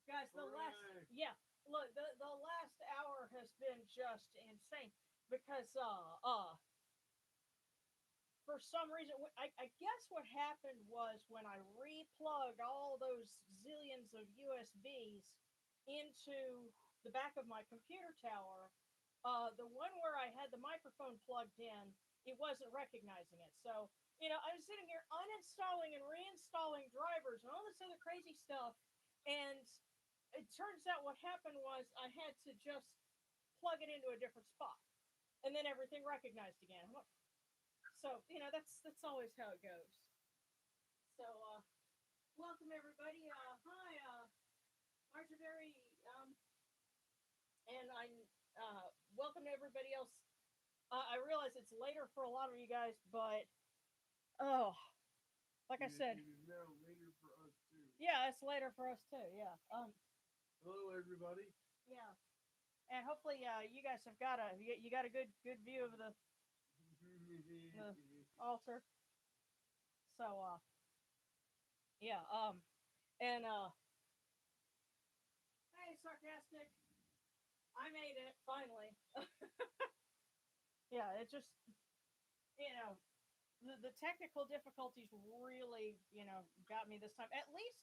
Guys, the last Hooray! yeah, look, the last hour has been just insane because for some reason I guess what happened was when I replugged all those zillions of USBs into the back of my computer tower, the one where I had the microphone plugged in, it wasn't recognizing it. So, I was sitting here uninstalling and reinstalling drivers and all this other crazy stuff. And it turns out what happened was I had to just plug it into a different spot. And then everything recognized again. So, that's always how it goes. So, welcome everybody. Hi, Marjorie. And welcome to everybody else. I realize it's later for a lot of you guys, but oh, like I said, It is now later for us too. yeah, it's later for us too. Yeah. Hello, everybody. Yeah. And hopefully, you guys have got you got a good view of the altar. So, yeah. And hey, sarcastic. I made it finally. Yeah. It just you know the technical difficulties really got me this time. At least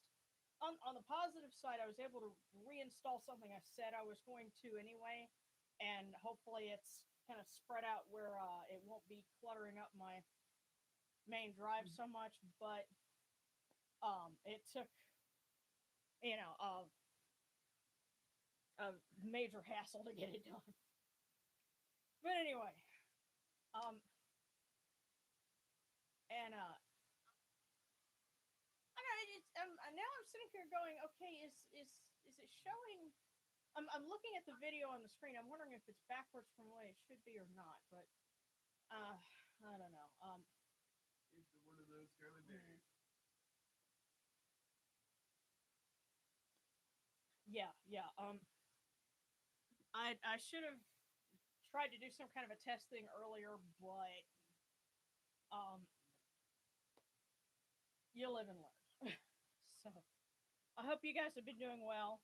on the positive side, I was able to reinstall something I said I was going to anyway, and hopefully it's kind of spread out where it won't be cluttering up my main drive so much. But it took you know a, a major hassle to get it done. But anyway, um, and I know now I'm sitting here going, okay, is it showing? I'm looking at the video on the screen. I'm wondering if it's backwards from the way it should be or not. But uh, I don't know. It's one of those kind of Hmm, days. yeah, yeah. I should have tried to do some kind of a test thing earlier, but um, you live and learn. So I hope you guys have been doing well.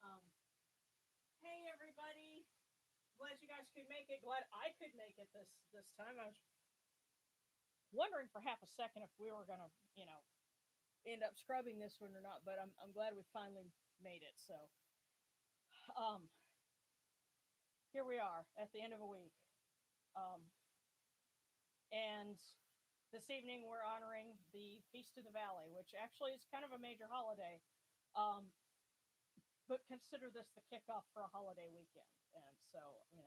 Um, hey everybody, glad you guys could make it. Glad I could make it this time. I was wondering for half a second if we were gonna end up scrubbing this one or not, but I'm glad we finally made it. So um, here we are at the end of a week. Um, and this evening we're honoring the Feast of the Valley, which actually is kind of a major holiday. Um, but consider this the kickoff for a holiday weekend. And so,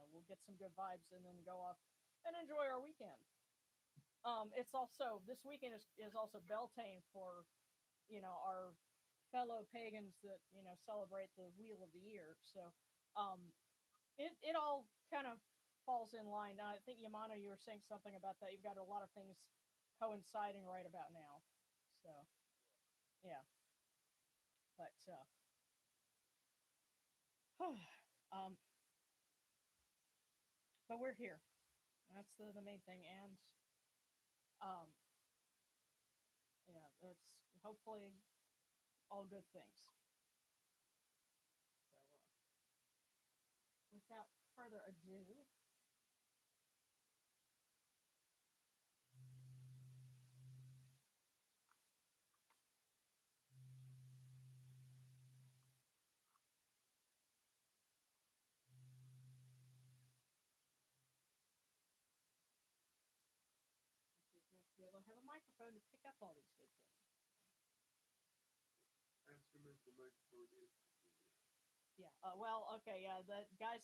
we'll get some good vibes and then go off and enjoy our weekend. It's also, this weekend is also Beltane for, our fellow pagans that, celebrate the Wheel of the Year. So, um, it all kind of falls in line. I think Yamano, you were saying something about that. You've got a lot of things coinciding right about now. So yeah, but um, but we're here. That's the main thing, and um, yeah, it's hopefully all good things. So without further ado, you have to be able to have a microphone to pick up all these good things. Instrumental microphone is. Yeah. Well, okay. Yeah. The guys,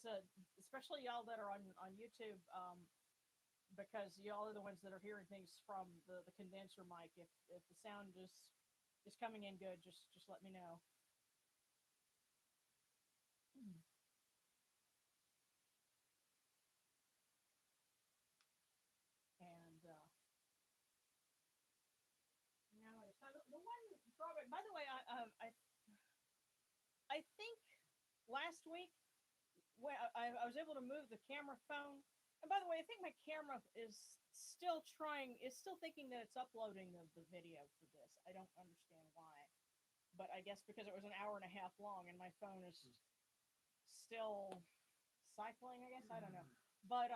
especially y'all that are on YouTube, because y'all are the ones that are hearing things from the condenser mic. If the sound is coming in good, just let me know. And the one drawback. By the way, I think last week when I was able to move the camera phone. And by the way, I think my camera is still thinking that it's uploading the video for this. I don't understand why. but I guess because it was an hour and a half long and my phone is still cycling, I guess I don't know. But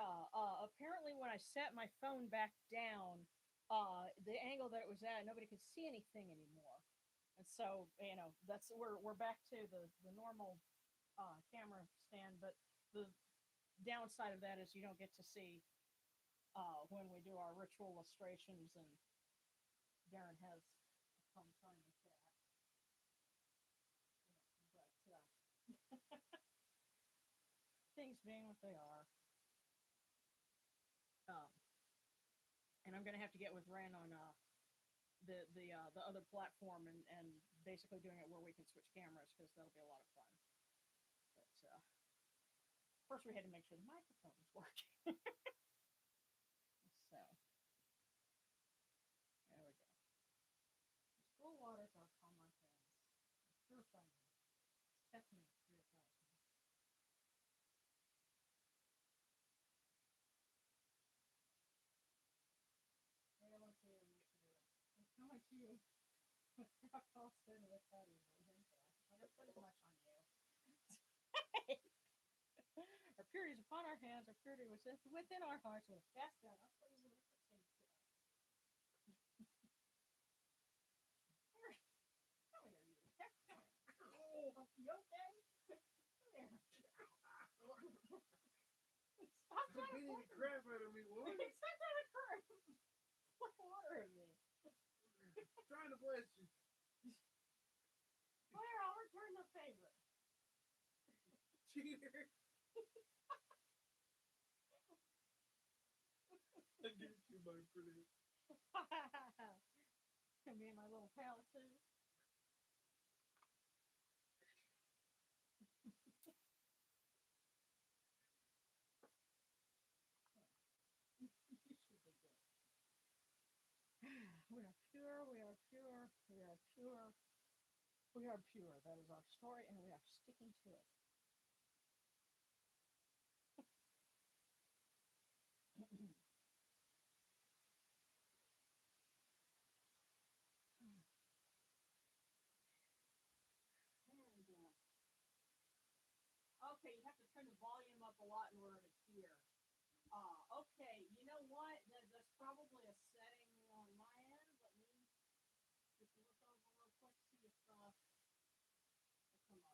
apparently when I set my phone back down, the angle that it was at, nobody could see anything anymore. And so, that's we're back to the normal camera stand, but the downside of that is you don't get to see when we do our ritual illustrations, and Darren has a fun time with that. But things being what they are, um, and I'm gonna have to get with Ren on the other platform, and basically doing it where we can switch cameras because that'll be a lot of fun. But first we had to make sure the microphone was working. So there we go. Still water to calm my hands. Purifying. Stephanie purifies me. Hey, I want to it's coming to you. How close to the party? I don't put as much on you. Our purity is upon our hands, our purity was within our hearts, we'll cast down our praise and pertain to us. Come here, you. Come here. Oh, you okay? Come here. Stop You're trying to beating the flicker me. crap out of me, woman. Stop trying to curve. Flick water at me. Trying to bless you. Claire, I'll return the favor. Cheater. I give it to you, my pretty. Can be my little pal too. You should be good. We are pure, we are pure, we are pure, we are pure. That is our story, and we are sticking to it. Okay, you have to turn the volume up a lot in order to hear. Okay, you know what? That's probably a setting on my end. Let me just look over real quick, see if, oh, come on. Here we go.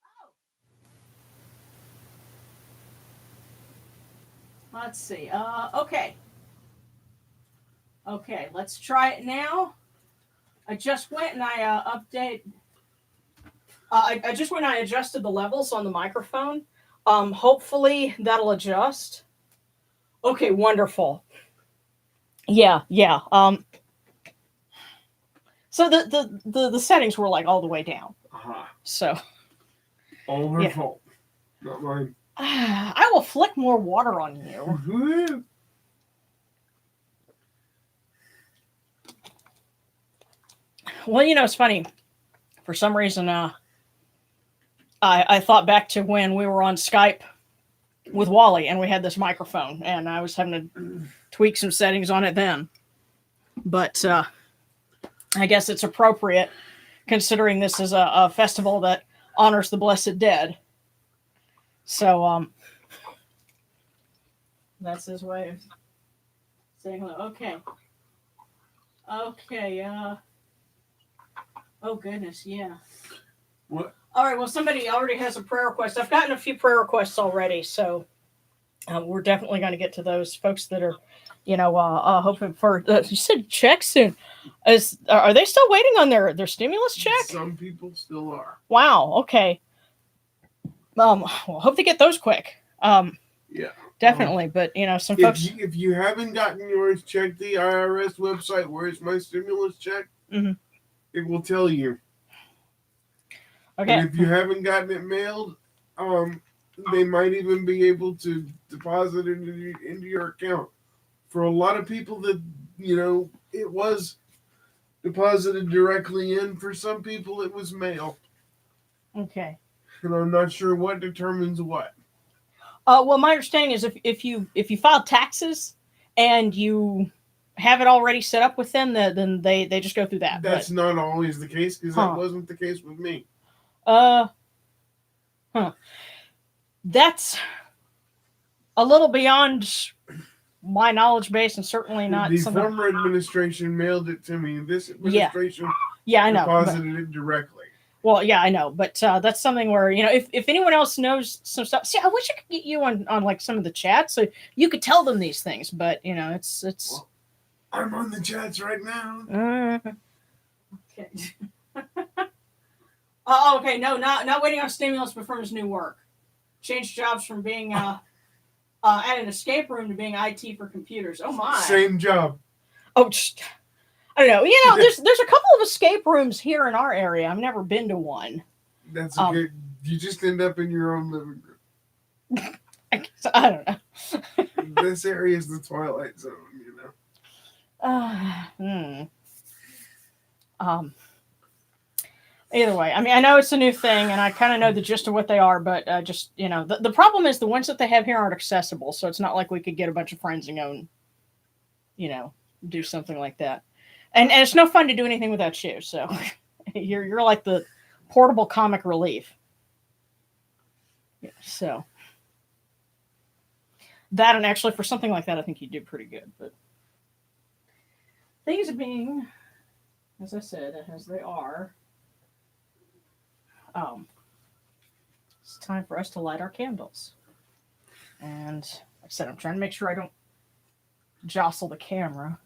Oh, let's see. Okay. Okay, let's try it now. I just went and I update. I just went and I adjusted the levels on the microphone. Hopefully that'll adjust. Okay, wonderful. Yeah, yeah. So the settings were like all the way down. So All her fault, not mine. I will flick more water on you. Well, it's funny. For some reason, I thought back to when we were on Skype with Wally and we had this microphone, and I was having to tweak some settings on it then. But I guess it's appropriate considering this is a festival that honors the blessed dead. So that's his way of saying hello. Okay. Okay. Oh goodness, yeah. What? All right. Well, somebody already has a prayer request. I've gotten a few prayer requests already, so we're definitely going to get to those folks that are, hoping for. You said check soon. Are they still waiting on their stimulus check? Some people still are. Wow. Okay. Well, hope they get those quick. Yeah. Definitely, but some folks. If you haven't gotten yours, check the IRS website. Where's my stimulus check? Mm-hmm. It will tell you. Okay. And if you haven't gotten it mailed, they might even be able to deposit it into your account. For a lot of people that it was deposited directly in. For some people, it was mail. Okay. And I'm not sure what determines what. Well, my understanding is if you file taxes and you have it already set up with them, then they just go through that. That's not always the case, because that wasn't the case with me. That's a little beyond my knowledge base, and certainly not. The former administration mailed it to me. This administration, I know, deposited it directly. Well, yeah, I know, but that's something where, if anyone else knows some stuff. See, I wish I could get you on like some of the chats so you could tell them these things, but it's. Well, I'm on the chats right now. Okay. Oh, okay. No, not waiting on stimulus, but from his new work. Changed jobs from being at an escape room to being IT for computers. Oh my. Same job. Oh, I don't know. There's a couple of escape rooms here in our area. I've never been to one. That's good. You just end up in your own living room. I don't know. This area is the Twilight Zone, Either way, I mean, I know it's a new thing, and I kind of know the gist of what they are, but just, the problem is the ones that they have here aren't accessible, so it's not like we could get a bunch of friends and go and, do something like that. And it's no fun to do anything without you, so you're like the portable comic relief. Yeah, so that, and actually for something like that, I think you do pretty good. But things being, as I said, as they are, it's time for us to light our candles. And like I said, I'm trying to make sure I don't jostle the camera.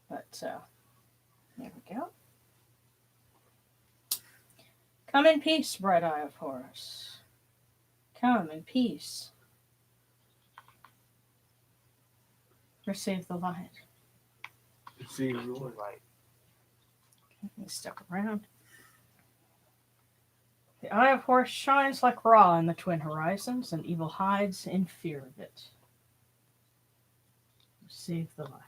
But there we go. Come in peace, bright eye of Horus. Come in peace. Receive the light. Receive the light. Let me step around. The eye of Horus shines like Ra in the twin horizons, and evil hides in fear of it. Receive the light.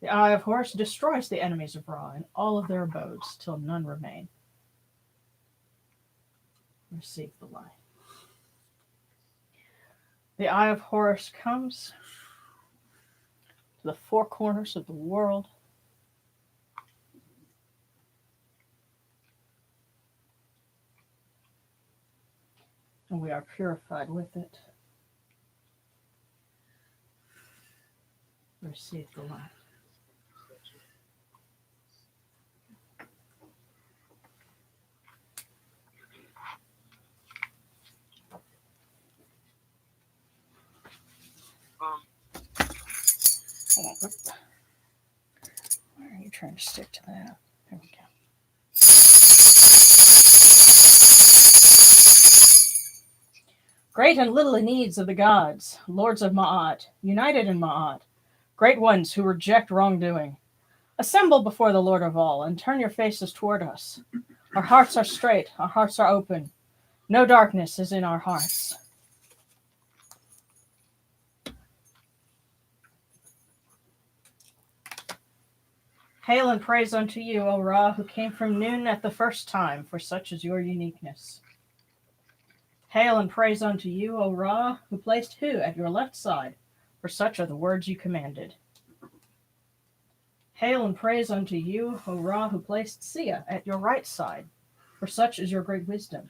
The eye of Horus destroys the enemies of Ra in all of their abodes, till none remain. Receive the light. The eye of Horus comes to the four corners of the world. And we are purified with it. Receive the light. Why are you trying to stick to that? There we go. Great and little needs of the gods, lords of Ma'at, united in Ma'at, great ones who reject wrongdoing, assemble before the Lord of all, and turn your faces toward us. Our hearts are straight, our hearts are open. No darkness is in our hearts. Hail and praise unto you, O Ra, who came from noon at the first time, for such is your uniqueness. Hail and praise unto you, O Ra, who placed Hu at your left side, for such are the words you commanded. Hail and praise unto you, O Ra, who placed Sia at your right side, for such is your great wisdom.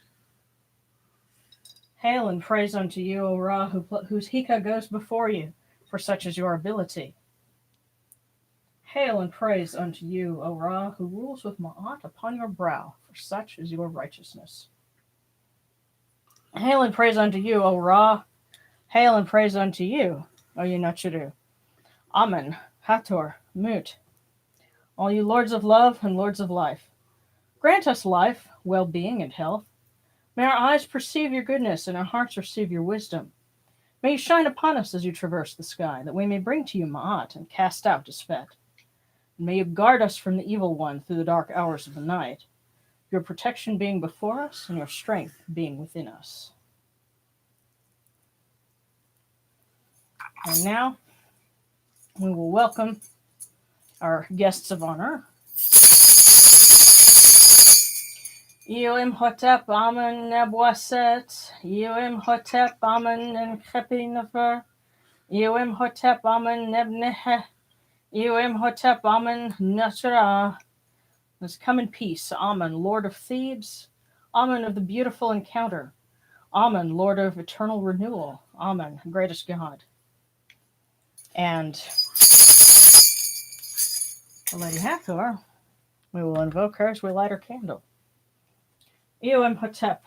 Hail and praise unto you, O Ra, whose Hika goes before you, for such is your ability. Hail and praise unto you, O Ra, who rules with Ma'at upon your brow, for such is your righteousness. Hail and praise unto you, O Ra. Hail and praise unto you, O Yunachiru. Amun, Hathor, Mut. All you lords of love and lords of life. Grant us life, well-being, and health. May our eyes perceive your goodness and our hearts receive your wisdom. May you shine upon us as you traverse the sky, that we may bring to you Ma'at and cast out Dispet. And may you guard us from the evil one through the dark hours of the night, your protection being before us and your strength being within us. And now we will welcome our guests of honor. Hotep Amun Nebwaset, Hotep Amun and Khepinafer, Hotep Amun Nebnehe, Hotep Amun Nashra. Let's come in peace, Amun, Lord of Thebes, Amun of the beautiful encounter, Amun, Lord of eternal renewal, Amun, greatest God. And the Lady Hathor, we will invoke her as we light her candle. Hotep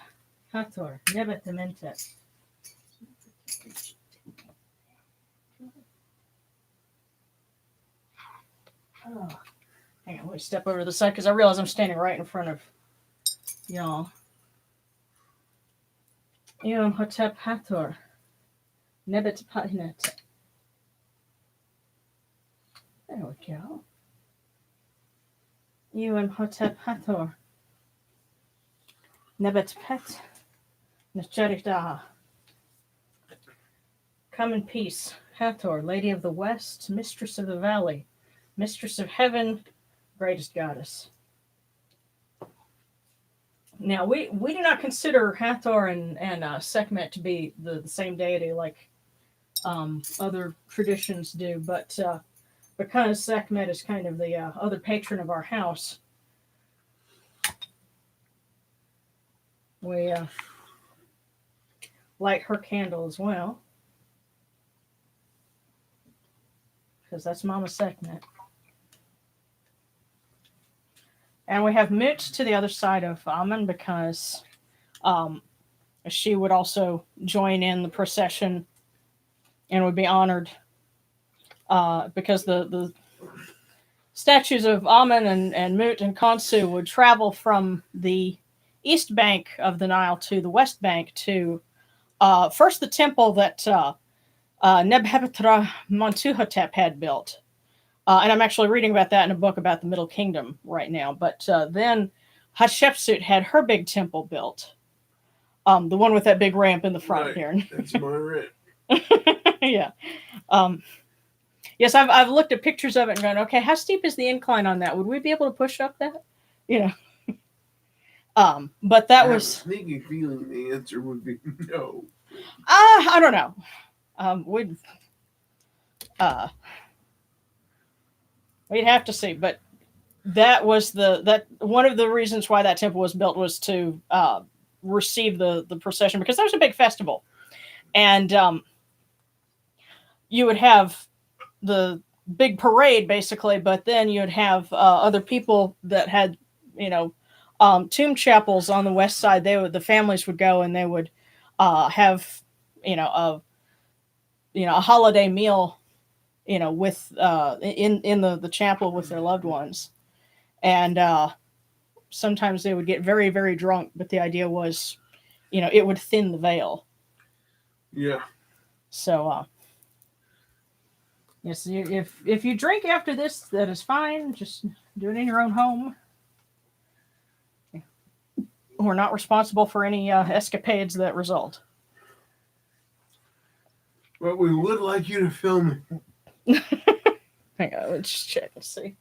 Hathor, Nebet Dementet. Oh, hang on, let me step over to the side because I realize I'm standing right in front of y'all. Hotep Hathor, Nebet Patinet. There we go. Hotep Hathor, Nebet Pet, Nesjerikda. Come in peace, Hathor, Lady of the West, Mistress of the Valley, Mistress of Heaven, greatest goddess. Now, we do not consider Hathor and Sekhmet to be the same deity like other traditions do, but because Sekhmet is kind of the other patron of our house, we light her candle as well, because that's Mama Sekhmet. And we have Mut to the other side of Amun because she would also join in the procession and would be honored because the statues of Amun and Mut and Khonsu would travel from the east bank of the Nile to the west bank to first the temple that Nebheptra Montuhotep had built. And I'm actually reading about that in a book about the Middle Kingdom right now. But then Hatshepsut had her big temple built. The one with that big ramp in the front Right. here. That's my rent. Yeah. Yes, I've looked at pictures of it and gone, okay, how steep is the incline on that? Would we be able to push up that? You know. But that was a sneaky feeling the answer would be no. I don't know. We'd have to see, but that was that one of the reasons why that temple was built was to receive the procession, because there was a big festival, and you would have the big parade basically, but then you'd have other people that had tomb chapels on the west side. The families would go and they would have a holiday meal with in the chapel with their loved ones, and sometimes they would get very, very drunk, but the idea was it would thin the veil. Yeah. So yes, if you drink after this, that is fine. Just do it in your own home. We're not responsible for any escapades that result. But we would like you to film it. Hang on, let's just check and see.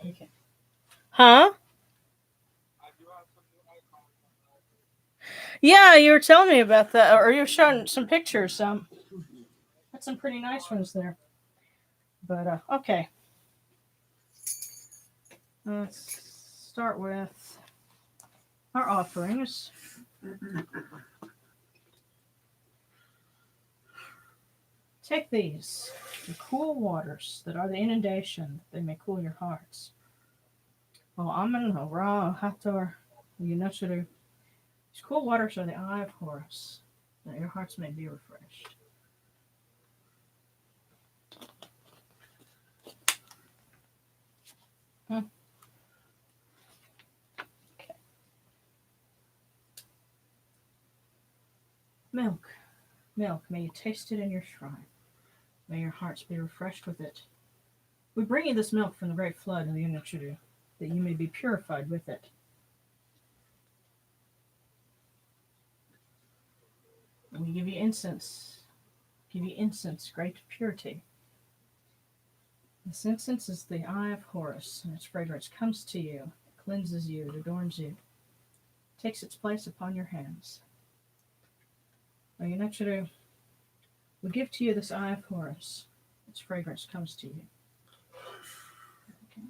Okay. Huh? Yeah, you were telling me about that, or you were showing some pictures. Got some pretty nice ones there. But okay. Let's start with our offerings. Take these, the cool waters that are the inundation, that they may cool your hearts. Oh, Amun, oh, Ra, oh, Hathor, Yunusuru. These cool waters are the eye of Horus, that your hearts may be refreshed. Okay. Milk, milk, may you taste it in your shrine. May your hearts be refreshed with it. We bring you this milk from the great flood of the Yunusuru, that you may be purified with it. We give you incense. Give you incense, great purity. This incense is the eye of Horus, and its fragrance comes to you, cleanses you, it adorns you, takes its place upon your hands. Oyunechuru, we give to you this eye of Horus. Its fragrance comes to you. Okay.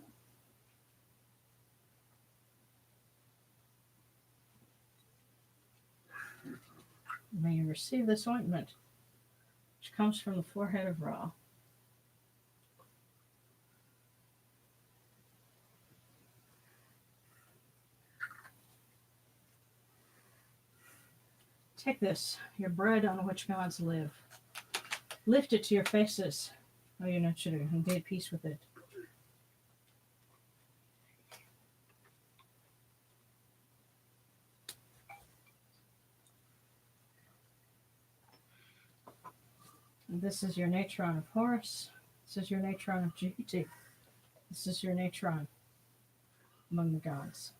May you receive this ointment, which comes from the forehead of Ra. Take this, your bread on which gods live. Lift it to your faces, Oyunechuru, and be at peace with it. And this is your natron of Horus. This is your natron of Jupiter. This is your natron among the gods.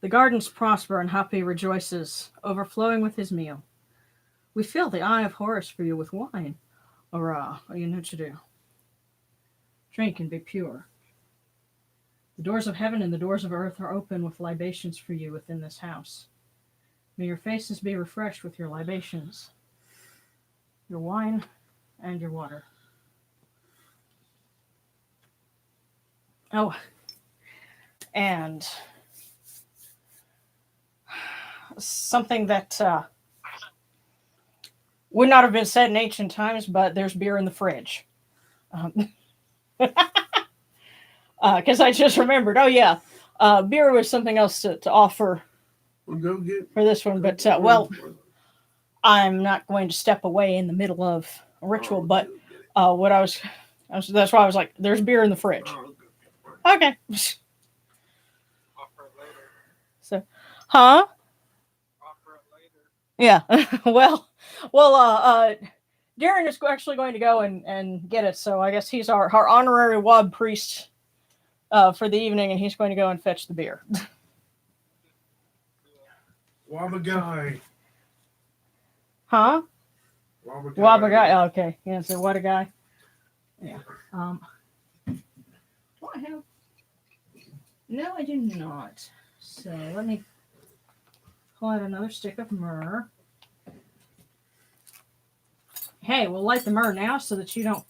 The gardens prosper and Hapi rejoices, overflowing with his meal. We fill the eye of Horus for you with wine, Ra, Oyunechuru. Drink and be pure. The doors of heaven and the doors of earth are open with libations for you within this house. May your faces be refreshed with your libations, your wine, and your water. Oh, and something that would not have been said in ancient times, but there's beer in the fridge. Because I just remembered, oh yeah, beer was something else to offer for this one, but well, I'm not going to step away in the middle of a ritual, but what I was that's why I was like, there's beer in the fridge. Okay. So, huh? Yeah. well, Darren is actually going to go and get it, so I guess he's our honorary Wab priest for the evening, and he's going to go and fetch the beer. Wabba guy. Huh? Wabba guy. Oh, okay. Yeah, so what a guy. Yeah. Do I have? No, I do not. So let me pull out another stick of myrrh. Hey, we'll light the myrrh now so that you don't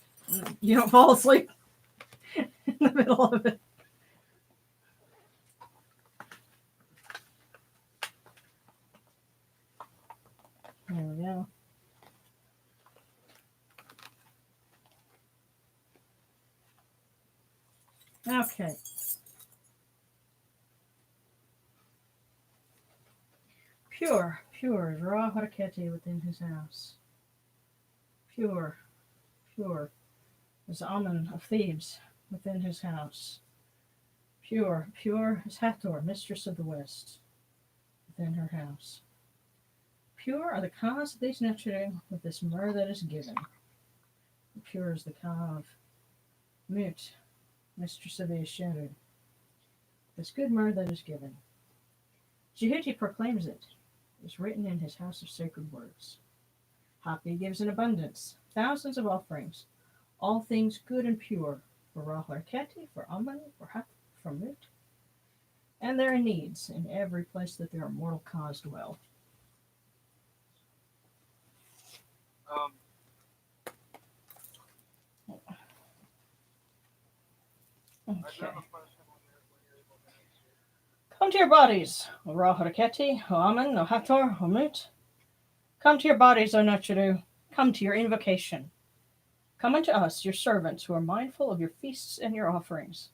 fall asleep in the middle of it. There we go. Okay. Pure is Ra Haraketi within his house. Pure is Amun of Thebes within his house. Pure is Hathor, Mistress of the West, within her house. Pure are the cause of these nurturing with this myrrh that is given. Pure is the ka of Mut, Mistress of the Asheru, this good myrrh that is given. Jehuti proclaims it. It is written in his house of sacred words. Hapi gives in abundance, thousands of offerings, all things good and pure, for Ra Haraketi, for Amun, for Hathor, for Mut, and their needs in every place that their mortal cause dwell. Okay. Come to your bodies, O Ra Haraketi, O Amun, O Hathor, O Mut. Come to your bodies, O Nechuru. Come to your invocation. Come unto us, your servants, who are mindful of your feasts and your offerings.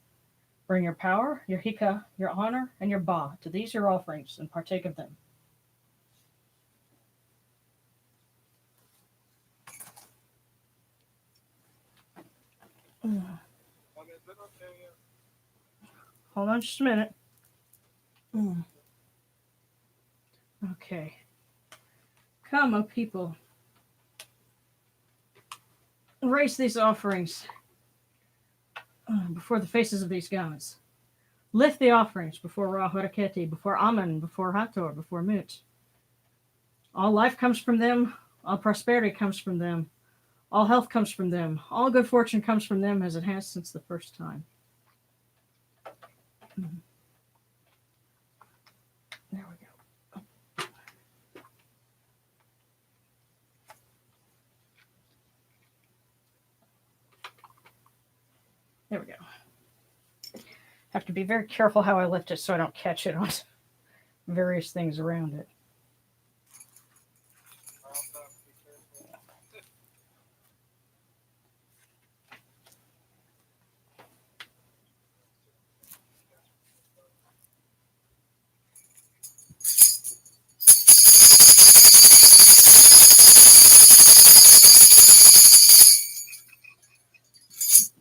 Bring your power, your hika, your honor, and your ba to these your offerings, and partake of them. Hold on just a minute. Okay. Come, O people. raise these offerings before the faces of these gods. Lift the offerings before Ra Horaketi, before Amun, before Hathor, before Mut. All life comes from them. All prosperity comes from them. All health comes from them. All good fortune comes from them as it has since the first time. There we go. There we go. Have to be very careful how I lift it so I don't catch it on various things around it.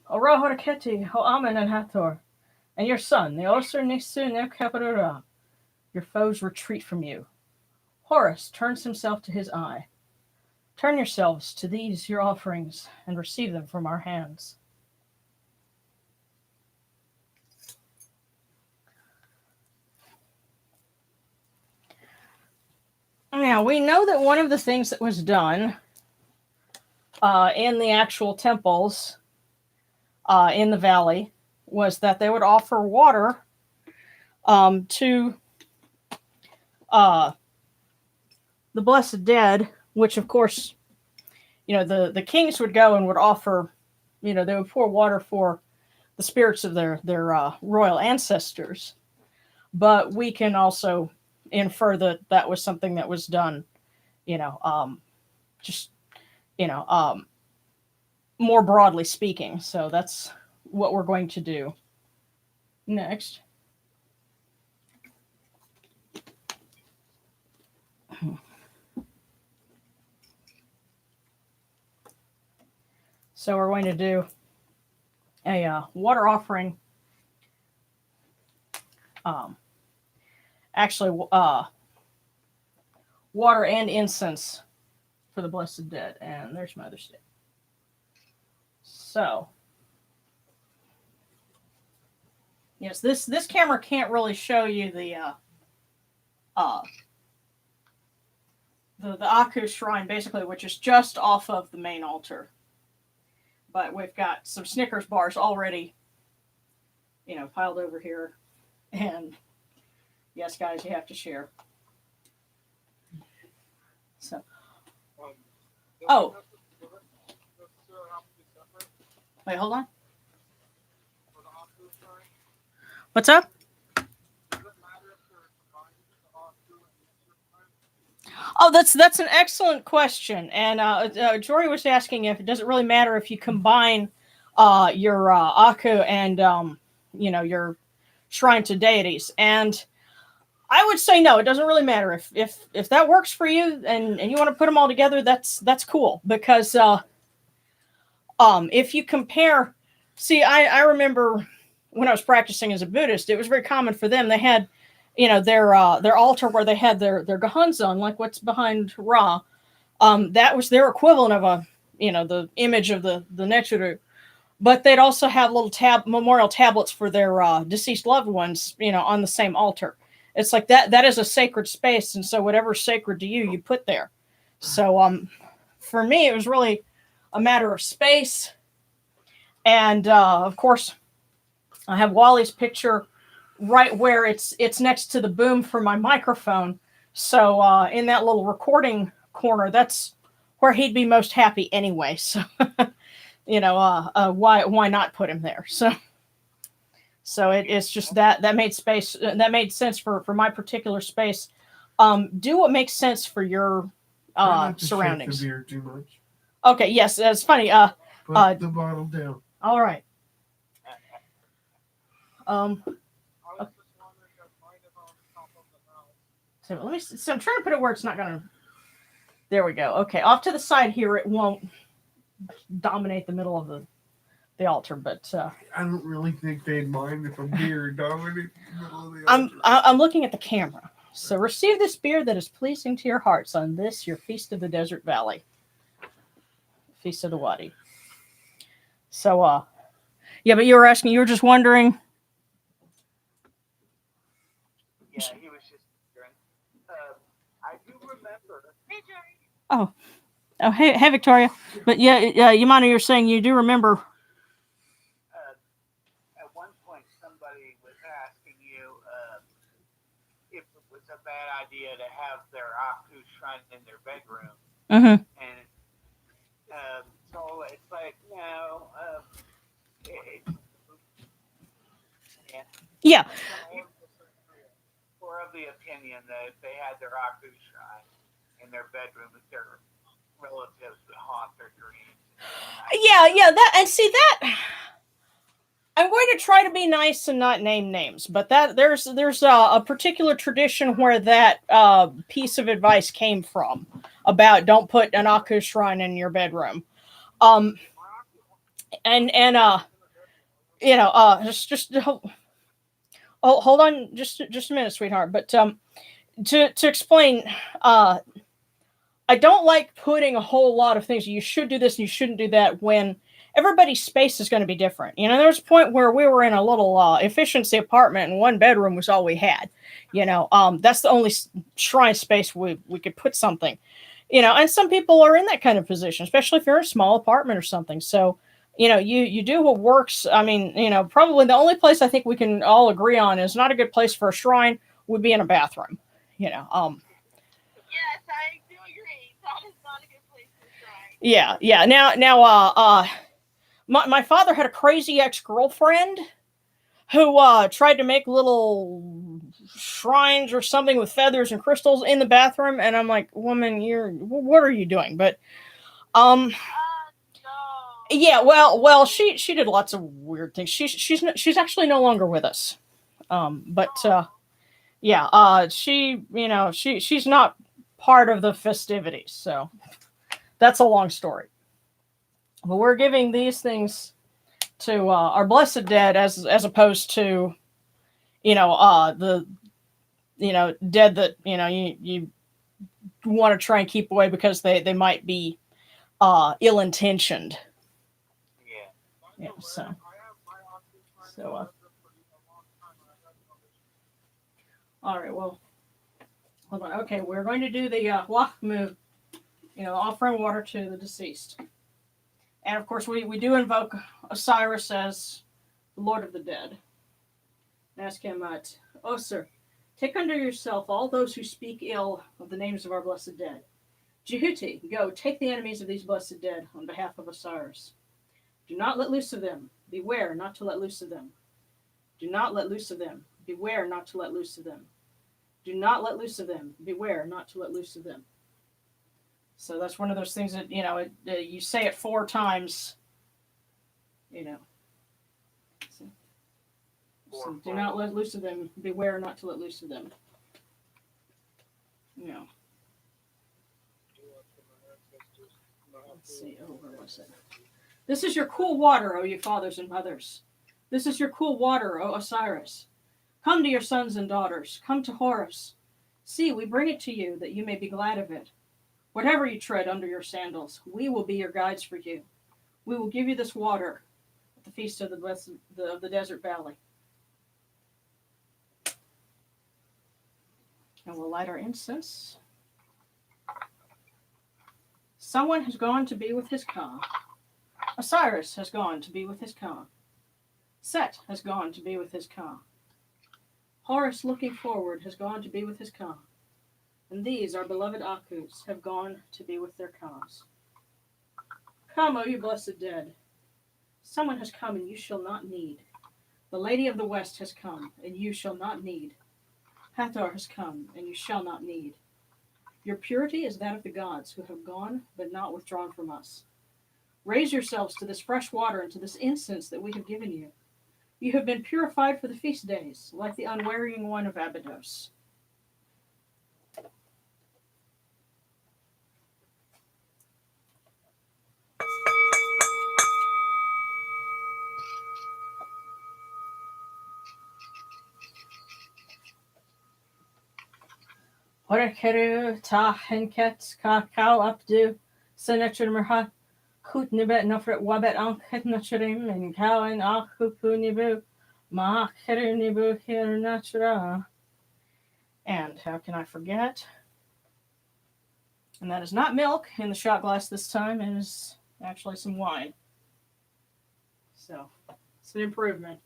O Ra Horaketi, O Amun and Hathor, and your son, the Osir Nisu Nekaparura. Your foes retreat from you. Horus turns himself to his eye. Turn yourselves to these your offerings, and receive them from our hands. Now, we know that one of the things that was done in the actual temples in the valley was that they would offer water to the blessed dead, which of course, the kings would go and would offer, they would pour water for the spirits of their royal ancestors. But we can also infer that that was something that was done, just, more broadly speaking. So that's what we're going to do next. So we're going to do a water offering. Actually, water and incense for the blessed dead. And there's my other stick. So, yes, this camera can't really show you the Aku shrine, basically, which is just off of the main altar. But we've got some Snickers bars already, piled over here. And yes, guys, you have to share. So, oh, wait, hold on. What's up? Oh, that's an excellent question. And Jory was asking if it doesn't really matter if you combine your Aku and your shrine to deities. And I would say no, it doesn't really matter. If that works for you and you want to put them all together, that's cool. Because if you compare, see, I remember when I was practicing as a Buddhist, it was very common for them. They had their altar where they had their Gohonzon, like what's behind Ra. That was their equivalent of the image of the Nechuru. But they'd also have little memorial tablets for their deceased loved ones, on the same altar. It's like that is a sacred space, and so whatever's sacred to you, you put there. So for me, it was really a matter of space. And of course, I have Wally's picture right where it's next to the boom for my microphone. So in that little recording corner, that's where he'd be most happy anyway. So why not put him there? So it's just that made space, that made sense for my particular space. Do what makes sense for your surroundings. The beer too much. Okay, yes, that's funny. Put the bottle down. All right. So let me. So I'm trying to put it where it's not gonna. There we go. Okay, off to the side here, it won't dominate the middle of the altar, but I don't really think they'd mind if a beer dominated the middle of the altar. I'm looking at the camera. So receive this beer that is pleasing to your hearts on this your feast of the desert valley, feast of the Wadi. So, yeah, but you were asking, you were just wondering. Yeah, he was just wondering. I do remember. Oh, hey, Victoria. But yeah, Yamana, you're saying you do remember. At one point, somebody was asking you if it was a bad idea to have their Aku shrine in their bedroom, Mm-hmm. and so it's like no, it, yeah. Yeah. Some people were of the opinion that if they had their Aku shrine in their bedroom, that their relatives would haunt their dreams. Yeah, that and see that. I'm going to try to be nice and not name names, but that there's a particular tradition where that piece of advice came from about don't put an Aku shrine in your bedroom. Um, and just hold on just a minute, sweetheart. But to explain, uh, I don't like putting a whole lot of things. You should do this and you shouldn't do that when everybody's space is going to be different. There was a point where we were in a little efficiency apartment and one bedroom was all we had. That's the only shrine space we could put something. And some people are in that kind of position, especially if you're in a small apartment or something. So, you do what works. I mean, probably the only place I think we can all agree on is not a good place for a shrine would be in a bathroom. You know, Yes, I do agree. That is not a good place to try. yeah. Now, my father had a crazy ex-girlfriend who tried to make little shrines or something with feathers and crystals in the bathroom, and I'm like, woman, what are you doing? But No. yeah, well, she did lots of weird things. She's actually no longer with us. But yeah, she's not part of the festivities, so that's a long story. But we're giving these things to our blessed dead as opposed to the dead that you want to try and keep away because they might be ill intentioned. Yeah. So all right, well, hold on. Okay, we're going to do the wahmu, offering water to the deceased. And of course, we do invoke Osiris as the Lord of the Dead. Ask him, oh, sir, take unto yourself all those who speak ill of the names of our blessed dead. Jehuti, go, take the enemies of these blessed dead on behalf of Osiris. Do not let loose of them. Beware not to let loose of them. Do not let loose of them. Beware not to let loose of them. Do not let loose of them. Beware not to let loose of them. So that's one of those things that, you say it 4 times, So do not let loose of them. Beware not to let loose of them. Let's see. Oh, where was it? This is your cool water, O you fathers and mothers. This is your cool water, O Osiris. Come to your sons and daughters. Come to Horus. See, we bring it to you that you may be glad of it. Whatever you tread under your sandals, we will be your guides for you. We will give you this water at the feast of the desert valley. And we'll light our incense. Someone has gone to be with his Ka. Osiris has gone to be with his Ka. Set has gone to be with his Ka. Horus, looking forward, has gone to be with his Ka. And these, our beloved Akus, have gone to be with their Kas. Come, O you blessed dead. Someone has come, and you shall not need. The Lady of the West has come, and you shall not need. Hathor has come, and you shall not need. Your purity is that of the gods, who have gone, but not withdrawn from us. Raise yourselves to this fresh water and to this incense that we have given you. You have been purified for the feast days, like the unwearying one of Abydos. Horakeru ta henket kakao updu senetrimurha Kutnibet nofret wabet ankhet nachrim and kawan akupunibu maakherunibu here nachra. And how can I forget? And that is not milk in the shot glass this time. It is actually some wine. So it's an improvement.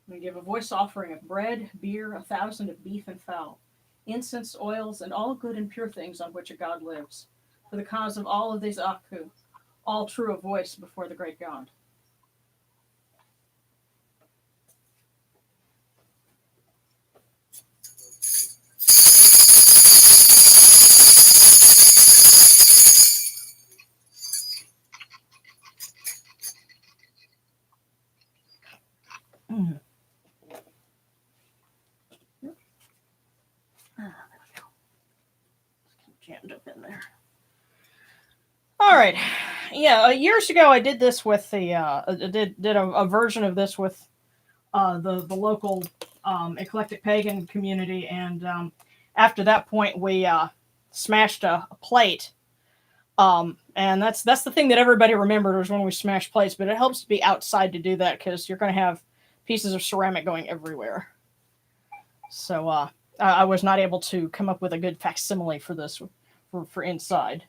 We give a voice offering of bread, beer, 1,000 of beef and fowl, incense, oils, and all good and pure things on which a god lives, for the cause of all of these Aku, all true of voice before the great god. Mm. Jammed up in there. All right, yeah. Years ago, I did this with did a version of this with the local eclectic pagan community, and after that point, we smashed a plate. And that's the thing that everybody remembered was when we smashed plates. But it helps to be outside to do that because you're going to have pieces of ceramic going everywhere. So I was not able to come up with a good facsimile for this for inside.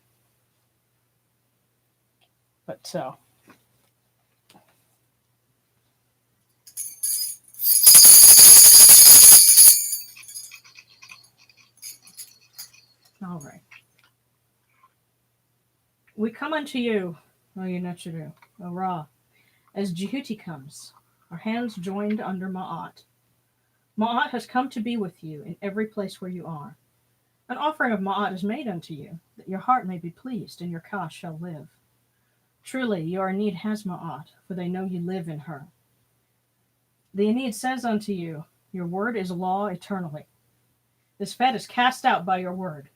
But all right. We come unto you, O Yunachiru, O Ra, as Jehuti comes, our hands joined under Ma'at. Ma'at has come to be with you in every place where you are. An offering of Ma'at is made unto you, that your heart may be pleased and your ka shall live. Truly, your Anid has Ma'at, for they know you live in her. The Anid says unto you, your word is law eternally. This fed is cast out by your word.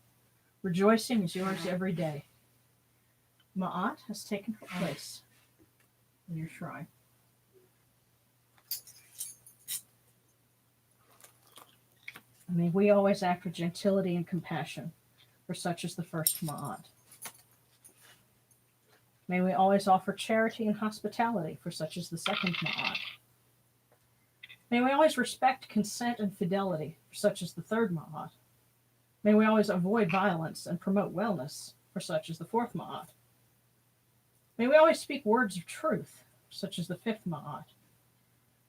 Rejoicing is yours every day. Ma'at has taken her place in your shrine. May we always act with gentility and compassion, for such is the first Ma'at. May we always offer charity and hospitality, for such is the second Ma'at. May we always respect consent and fidelity, for such is the third Ma'at. May we always avoid violence and promote wellness, for such is the fourth Ma'at. May we always speak words of truth, for such is the fifth Ma'at.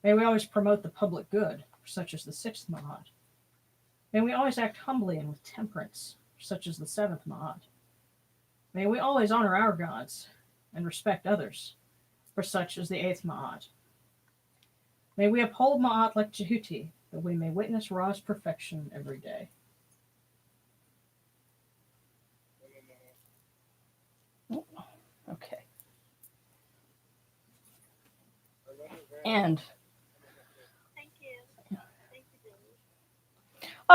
May we always promote the public good, for such is the sixth Ma'at. May we always act humbly and with temperance, for such is the seventh Ma'at. May we always honor our gods and respect others, for such is the eighth Ma'at. May we uphold Ma'at like Jehuti, that we may witness Ra's perfection every day. Okay. And Thank you. Thank you, Billy.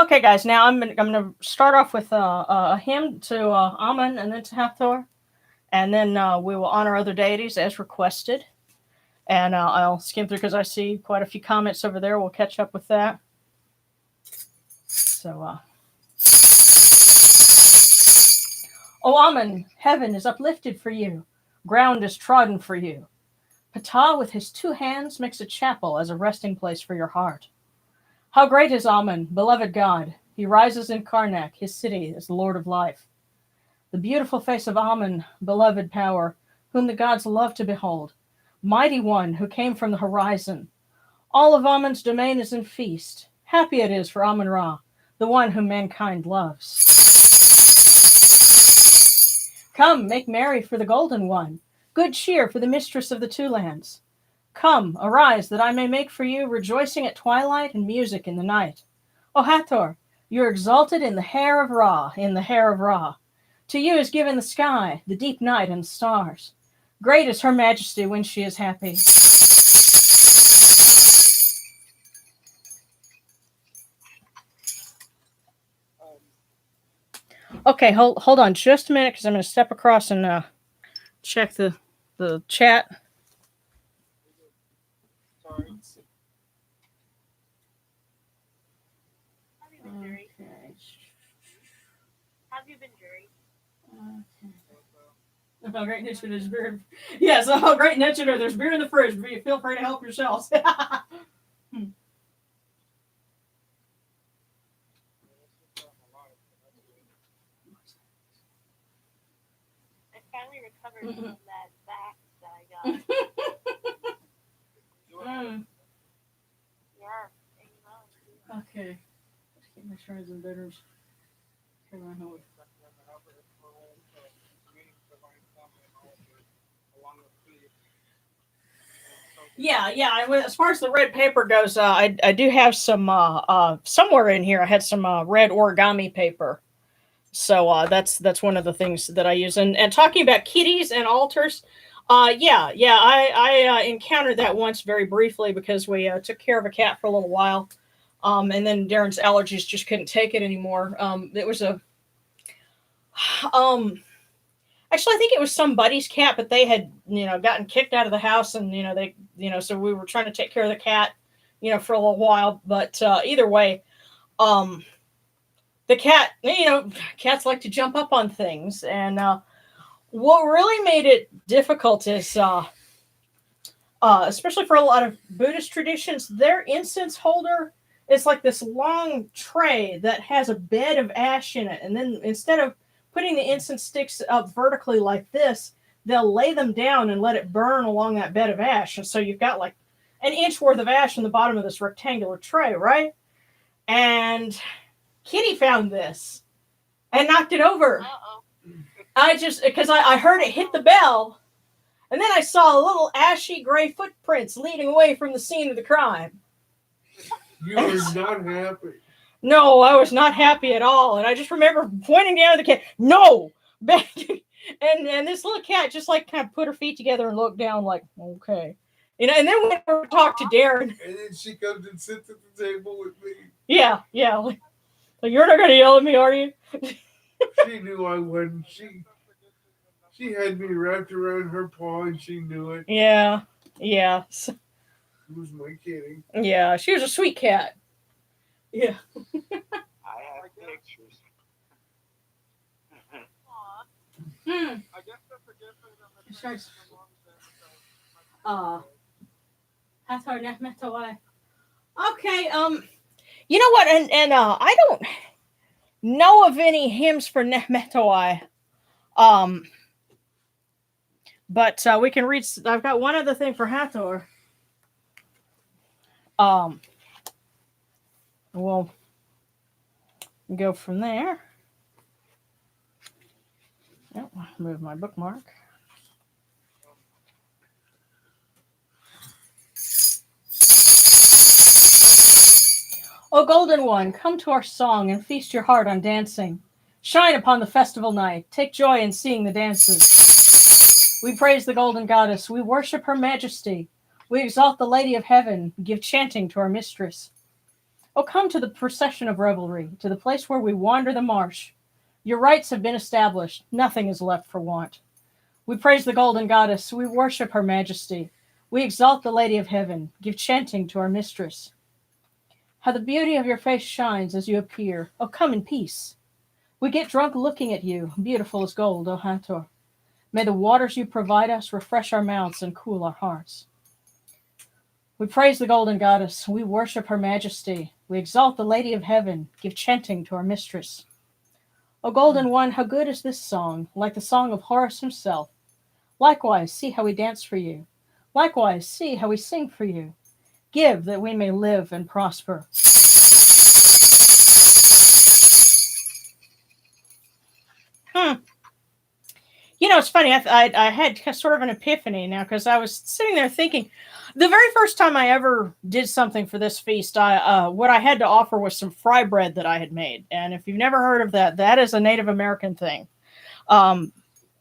okay, guys. Now I'm gonna start off with a hymn to Amun and then to Hathor, and then we will honor other deities as requested. And I'll skim through because I see quite a few comments over there. We'll catch up with that. So, O Amun, heaven is uplifted for you, ground is trodden for you. Ptah with his 2 hands makes a chapel as a resting place for your heart. How great is Amun, beloved God! He rises in Karnak, his city, as the Lord of life. The beautiful face of Amun, beloved power, whom the gods love to behold. Mighty one who came from the horizon. All of Amun's domain is in feast. Happy it is for Amun Ra, the one whom mankind loves. Come, make merry for the golden one. Good cheer for the mistress of the 2 lands. Come, arise, that I may make for you rejoicing at twilight and music in the night. O Hathor, you are exalted in the hair of Ra, in the hair of Ra. To you is given the sky, the deep night, and the stars. Great is her majesty when she is happy. Okay, hold on just a minute because I'm going to step across and check the chat. How have you been, Jerry? Okay. How have you been, Jerry? Oh, great mention, there's beer. Yes, oh, great mention, there's beer in the fridge. Feel free to help yourselves. I finally recovered from that back that I got. Mm, Yeah. Amen. okay. Let's keep my shrines and bedrooms. Yeah. As far as the red paper goes, I do have some somewhere in here. I had some red origami paper, so that's one of the things that I use. And talking about kitties and altars, yeah, I encountered that once very briefly because we took care of a cat for a little while, and then Darren's allergies just couldn't take it anymore. It was a um Actually, I think it was somebody's cat, but they had, gotten kicked out of the house, and so we were trying to take care of the cat, for a little while. But either way, um, the cat, cats like to jump up on things, and what really made it difficult is, especially for a lot of Buddhist traditions, their incense holder is like this long tray that has a bed of ash in it, and then instead of putting the incense sticks up vertically like this, they'll lay them down and let it burn along that bed of ash. And so you've got like an inch worth of ash in the bottom of this rectangular tray, right? And Kitty found this and knocked it over. Uh-oh. Because I heard it hit the bell, and then I saw little ashy gray footprints leading away from the scene of the crime. You were not happy. No, I was not happy at all. And I just remember pointing down at the cat, no! and this little cat just like kind of put her feet together and looked down like, okay. And then we talked to Darren. And then she comes and sits at the table with me. Yeah. Like you're not going to yell at me, are you? She knew I wouldn't. She had me wrapped around her paw and she knew it. Yeah. It was my kitty. Yeah, she was a sweet cat. Yeah. I have pictures. Hmm. Hathor Nehmetawai. Okay, you know what, and I don't know of any hymns for Nehmetawai. But we can read. I've got one other thing for Hathor. We'll go from there. Oh, move my bookmark. O golden one, come to our song and feast your heart on dancing. Shine upon the festival night. Take joy in seeing the dances. We praise the golden goddess. We worship her majesty. We exalt the Lady of Heaven. Give chanting to our mistress. Oh, come to the procession of revelry, to the place where we wander the marsh. Your rights have been established. Nothing is left for want. We praise the golden goddess. We worship her majesty. We exalt the Lady of Heaven. Give chanting to our mistress. How the beauty of your face shines as you appear. Oh, come in peace. We get drunk looking at you, beautiful as gold, O Hathor. May the waters you provide us refresh our mouths and cool our hearts. We praise the golden goddess. We worship her majesty. We exalt the Lady of Heaven. Give chanting to our mistress. O golden one, how good is this song, like the song of Horus himself. Likewise, see how we dance for you. Likewise, see how we sing for you. Give that we may live and prosper. It's funny. I had sort of an epiphany now because I was sitting there thinking, the very first time I ever did something for this feast, what I had to offer was some fry bread that I had made. And if you've never heard of that, that is a Native American thing. And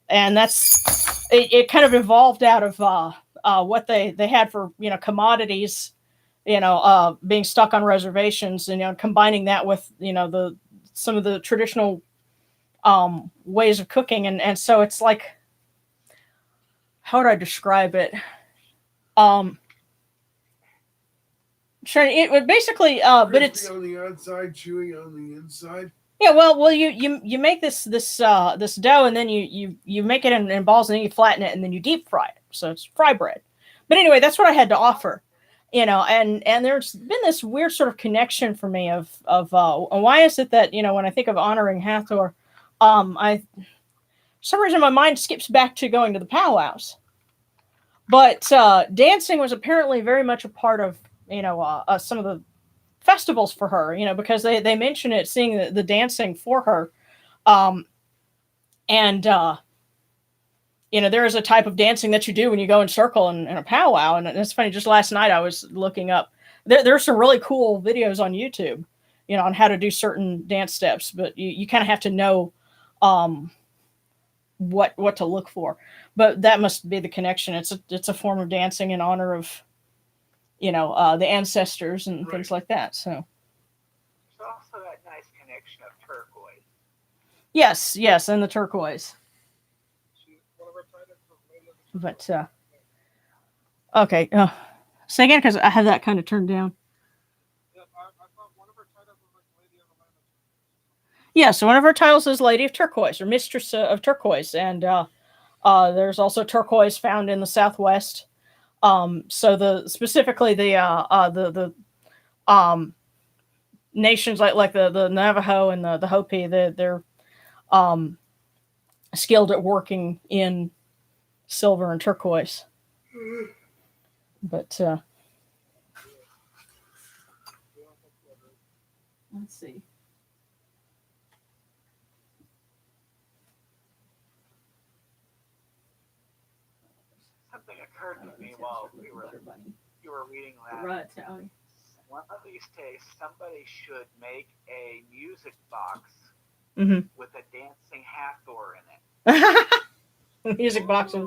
that's it kind of evolved out of what they had for commodities, being stuck on reservations, and combining that with some of the traditional ways of cooking, and so it's like, how would I describe it? It would basically, but it's on the outside, chewy on the inside. Yeah, well, you make this dough, and then you make it in balls, and then you flatten it, and then you deep fry it. So it's fry bread. But anyway, that's what I had to offer, and there's been this weird sort of connection for me of why is it that when I think of honoring Hathor, I for some reason my mind skips back to going to the powwows, but dancing was apparently very much a part of some of the festivals for her, because they mention it, seeing the dancing for her. Um, and there is a type of dancing that you do when you go in circle in a powwow. And it's funny, just last night I was looking up, there's some really cool videos on YouTube, on how to do certain dance steps, but you kind of have to know um, what to look for. But that must be the connection. It's a form of dancing in honor of the ancestors and things like that. So There's also that nice connection of turquoise. yes, and the turquoise. But okay, say again because I have that kind of turned down. Yeah, so one of her titles is Lady of Turquoise or Mistress of Turquoise, and there's also turquoise found in the Southwest. So specifically the nations like the Navajo and the Hopi, they're um, skilled at working in silver and turquoise. But let's see. Something occurred to me while you were reading that. Right. One of these days, somebody should make a music box Mm-hmm. with a dancing Hathor in it. a music box with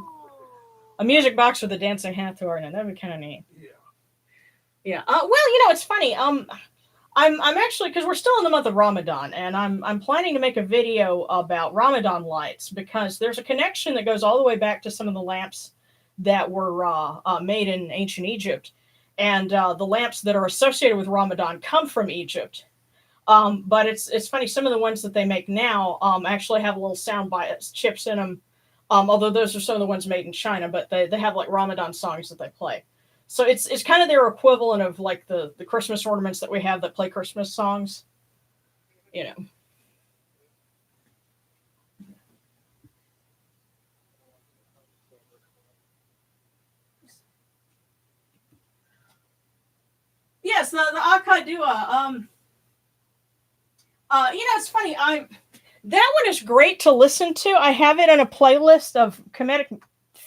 a music box with a dancing Hathor in it. That'd be kind of neat. Yeah. Well, it's funny. I'm actually, because we're still in the month of Ramadan, and I'm planning to make a video about Ramadan lights, because there's a connection that goes all the way back to some of the lamps that were made in ancient Egypt, and the lamps that are associated with Ramadan come from Egypt. But it's funny, some of the ones that they make now actually have little sound bites chips in them. Although those are some of the ones made in China, but they have like Ramadan songs that they play. So it's kind of their equivalent of like the Christmas ornaments that we have that play Christmas songs. Yes, the Akai Dua. It's funny. That one is great to listen to. I have it on a playlist of Kemetic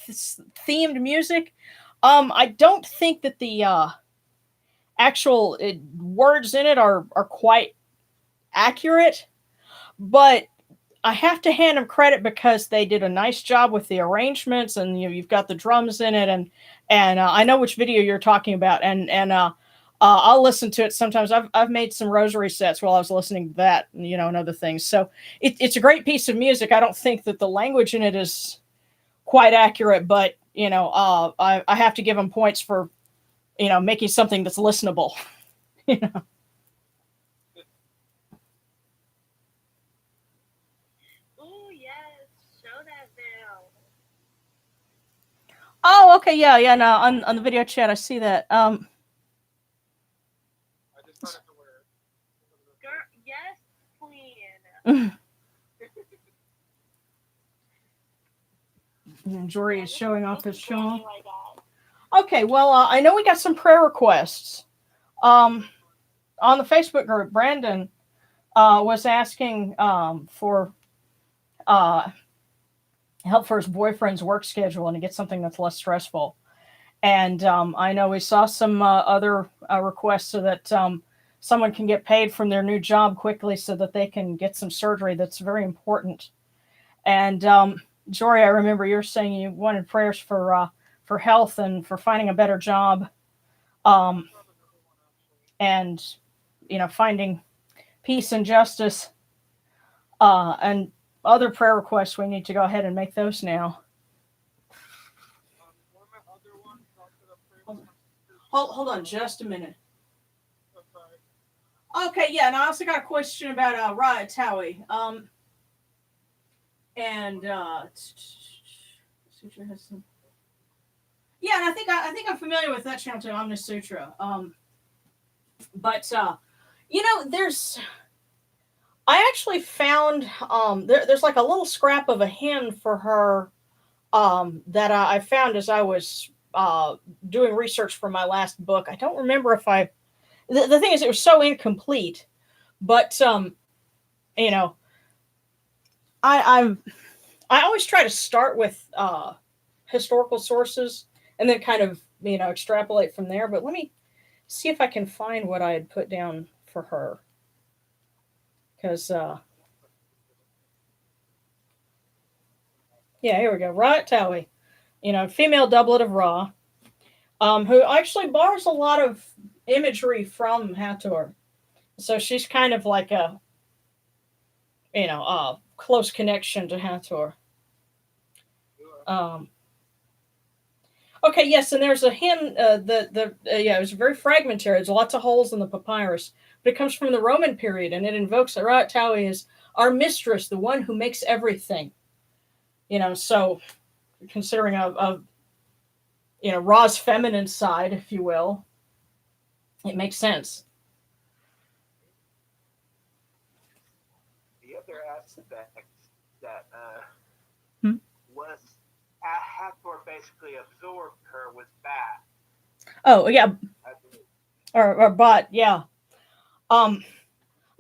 themed music. I don't think that the actual words in it are quite accurate, but I have to hand them credit because they did a nice job with the arrangements, and you've got the drums in it, and I know which video you're talking about, and I'll listen to it sometimes. I've made some rosary sets while I was listening to that, and other things. So it's a great piece of music. I don't think that the language in it is quite accurate, but I have to give them points for making something that's listenable. Oh yes, show that now. Oh, okay, yeah. No, on the video chat, I see that. Girl, yes, queen. And Jory is showing off his shawl. Like that. Okay, well, I know we got some prayer requests. On the Facebook group, Brandon was asking for help for his boyfriend's work schedule and to get something that's less stressful. And I know we saw some other requests so that someone can get paid from their new job quickly so that they can get some surgery that's very important. And Jory, I remember you're saying you wanted prayers for health and for finding a better job, and finding peace and justice, and other prayer requests. We need to go ahead and make those now. Hold on just a minute. Okay, yeah, and I also got a question about Ra Tawi. And Sutra has some. Yeah, and I think I'm familiar with that channel too, Omnis Sutra. But there's I actually found there's like a little scrap of a hymn for her that I found as I was doing research for my last book. I don't remember if I. The thing is, it was so incomplete, but you know, I always try to start with historical sources and then kind of extrapolate from there. But let me see if I can find what I had put down for her because yeah, here we go. Ra Tawi, female doublet of Ra, who actually borrows a lot of imagery from Hathor. So she's kind of like a close connection to Hathor. Um, okay, yes, and there's a hymn. It was very fragmentary. There's lots of holes in the papyrus, but it comes from the Roman period, and it invokes Ra Tawi as our mistress, the one who makes everything. So considering Ra's feminine side, if you will, it makes sense. The other aspect that Hmm? was Hathor basically absorbed her was Bat. Oh yeah, I believe. or Bot, yeah. I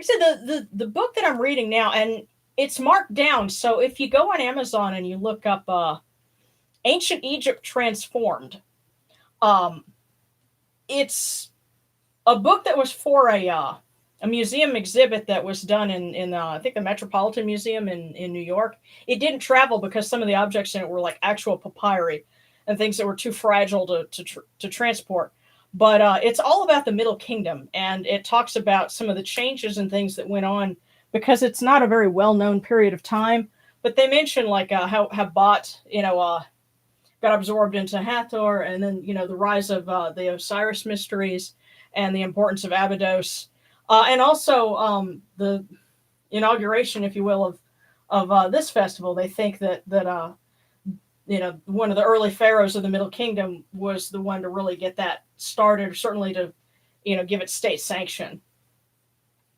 said the book that I'm reading now, and it's marked down. So if you go on Amazon and you look up Ancient Egypt Transformed, um, it's a book that was for a museum exhibit that was done in I think the Metropolitan Museum in New York. It didn't travel because some of the objects in it were like actual papyri and things that were too fragile to transport. But it's all about the Middle Kingdom, and it talks about some of the changes and things that went on because it's not a very well known period of time. But they mention like how Bot got absorbed into Hathor, and then the rise of the Osiris mysteries and the importance of Abydos, and also the inauguration, if you will, of this festival. They think that one of the early pharaohs of the Middle Kingdom was the one to really get that started, or certainly to give it state sanction.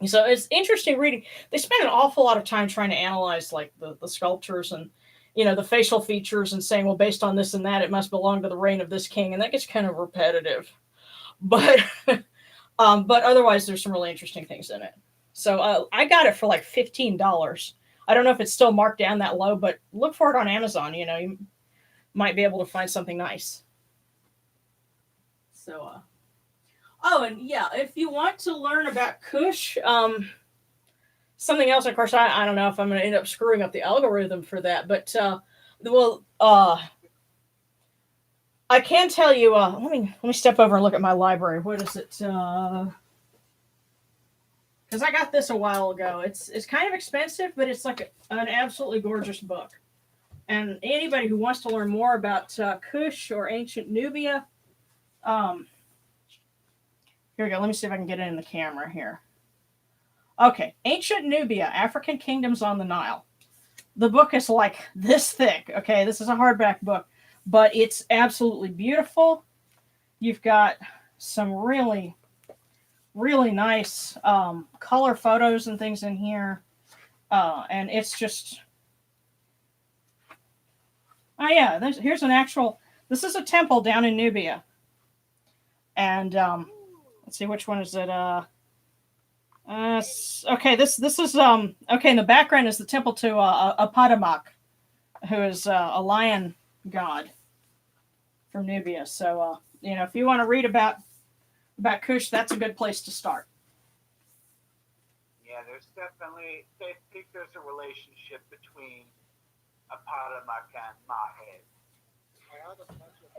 So it's interesting reading. They spend an awful lot of time trying to analyze like the sculptures and the facial features and saying, well, based on this and that, it must belong to the reign of this king, and that gets kind of repetitive. But but otherwise, there's some really interesting things in it. So I got it for like $15. I don't know if it's still marked down that low, but look for it on Amazon. You might be able to find something nice. So, oh, and yeah, if you want to learn about Kush, something else, of course, I don't know if I'm going to end up screwing up the algorithm for that, but I can tell you. Let me step over and look at my library. What is it? Because I got this a while ago. It's kind of expensive, but it's like an absolutely gorgeous book. And anybody who wants to learn more about Kush or ancient Nubia, here we go. Let me see if I can get it in the camera here. Okay, Ancient Nubia, African Kingdoms on the Nile. The book is like this thick. Okay, this is a hardback book, but it's absolutely beautiful. You've got some really, really nice color photos and things in here. And it's just, oh yeah, here's an actual, this is a temple down in Nubia. And let's see, which one is it? Okay, this is okay. In the background is the temple to Apadamak, who is a lion god from Nubia. So if you want to read about Kush, that's a good place to start. Yeah, they think there's a relationship between Apadamak and Mahed.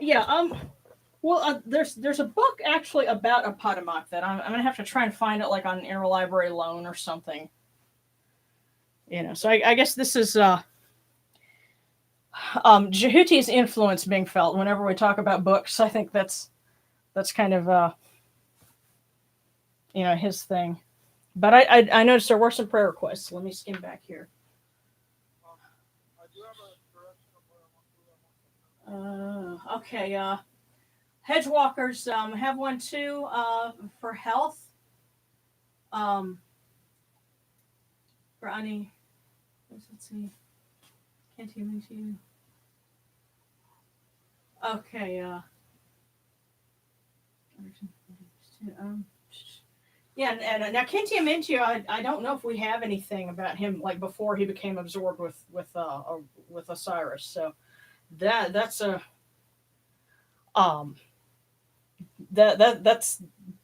Yeah. Well, there's a book actually about Apadamak that I'm gonna have to try and find it like on Interlibrary Loan or something. So I guess this is Jehuti's influence being felt whenever we talk about books. I think that's kind of his thing. But I noticed there were some prayer requests. Let me skim back here. I do have a direction of where I want to. Okay. Hedgewalkers have one too. For health. For any. Let's see. Can't even see. Okay. Yeah, and now Kentia Mintio, I don't know if we have anything about him like before he became absorbed with Osiris. So that's a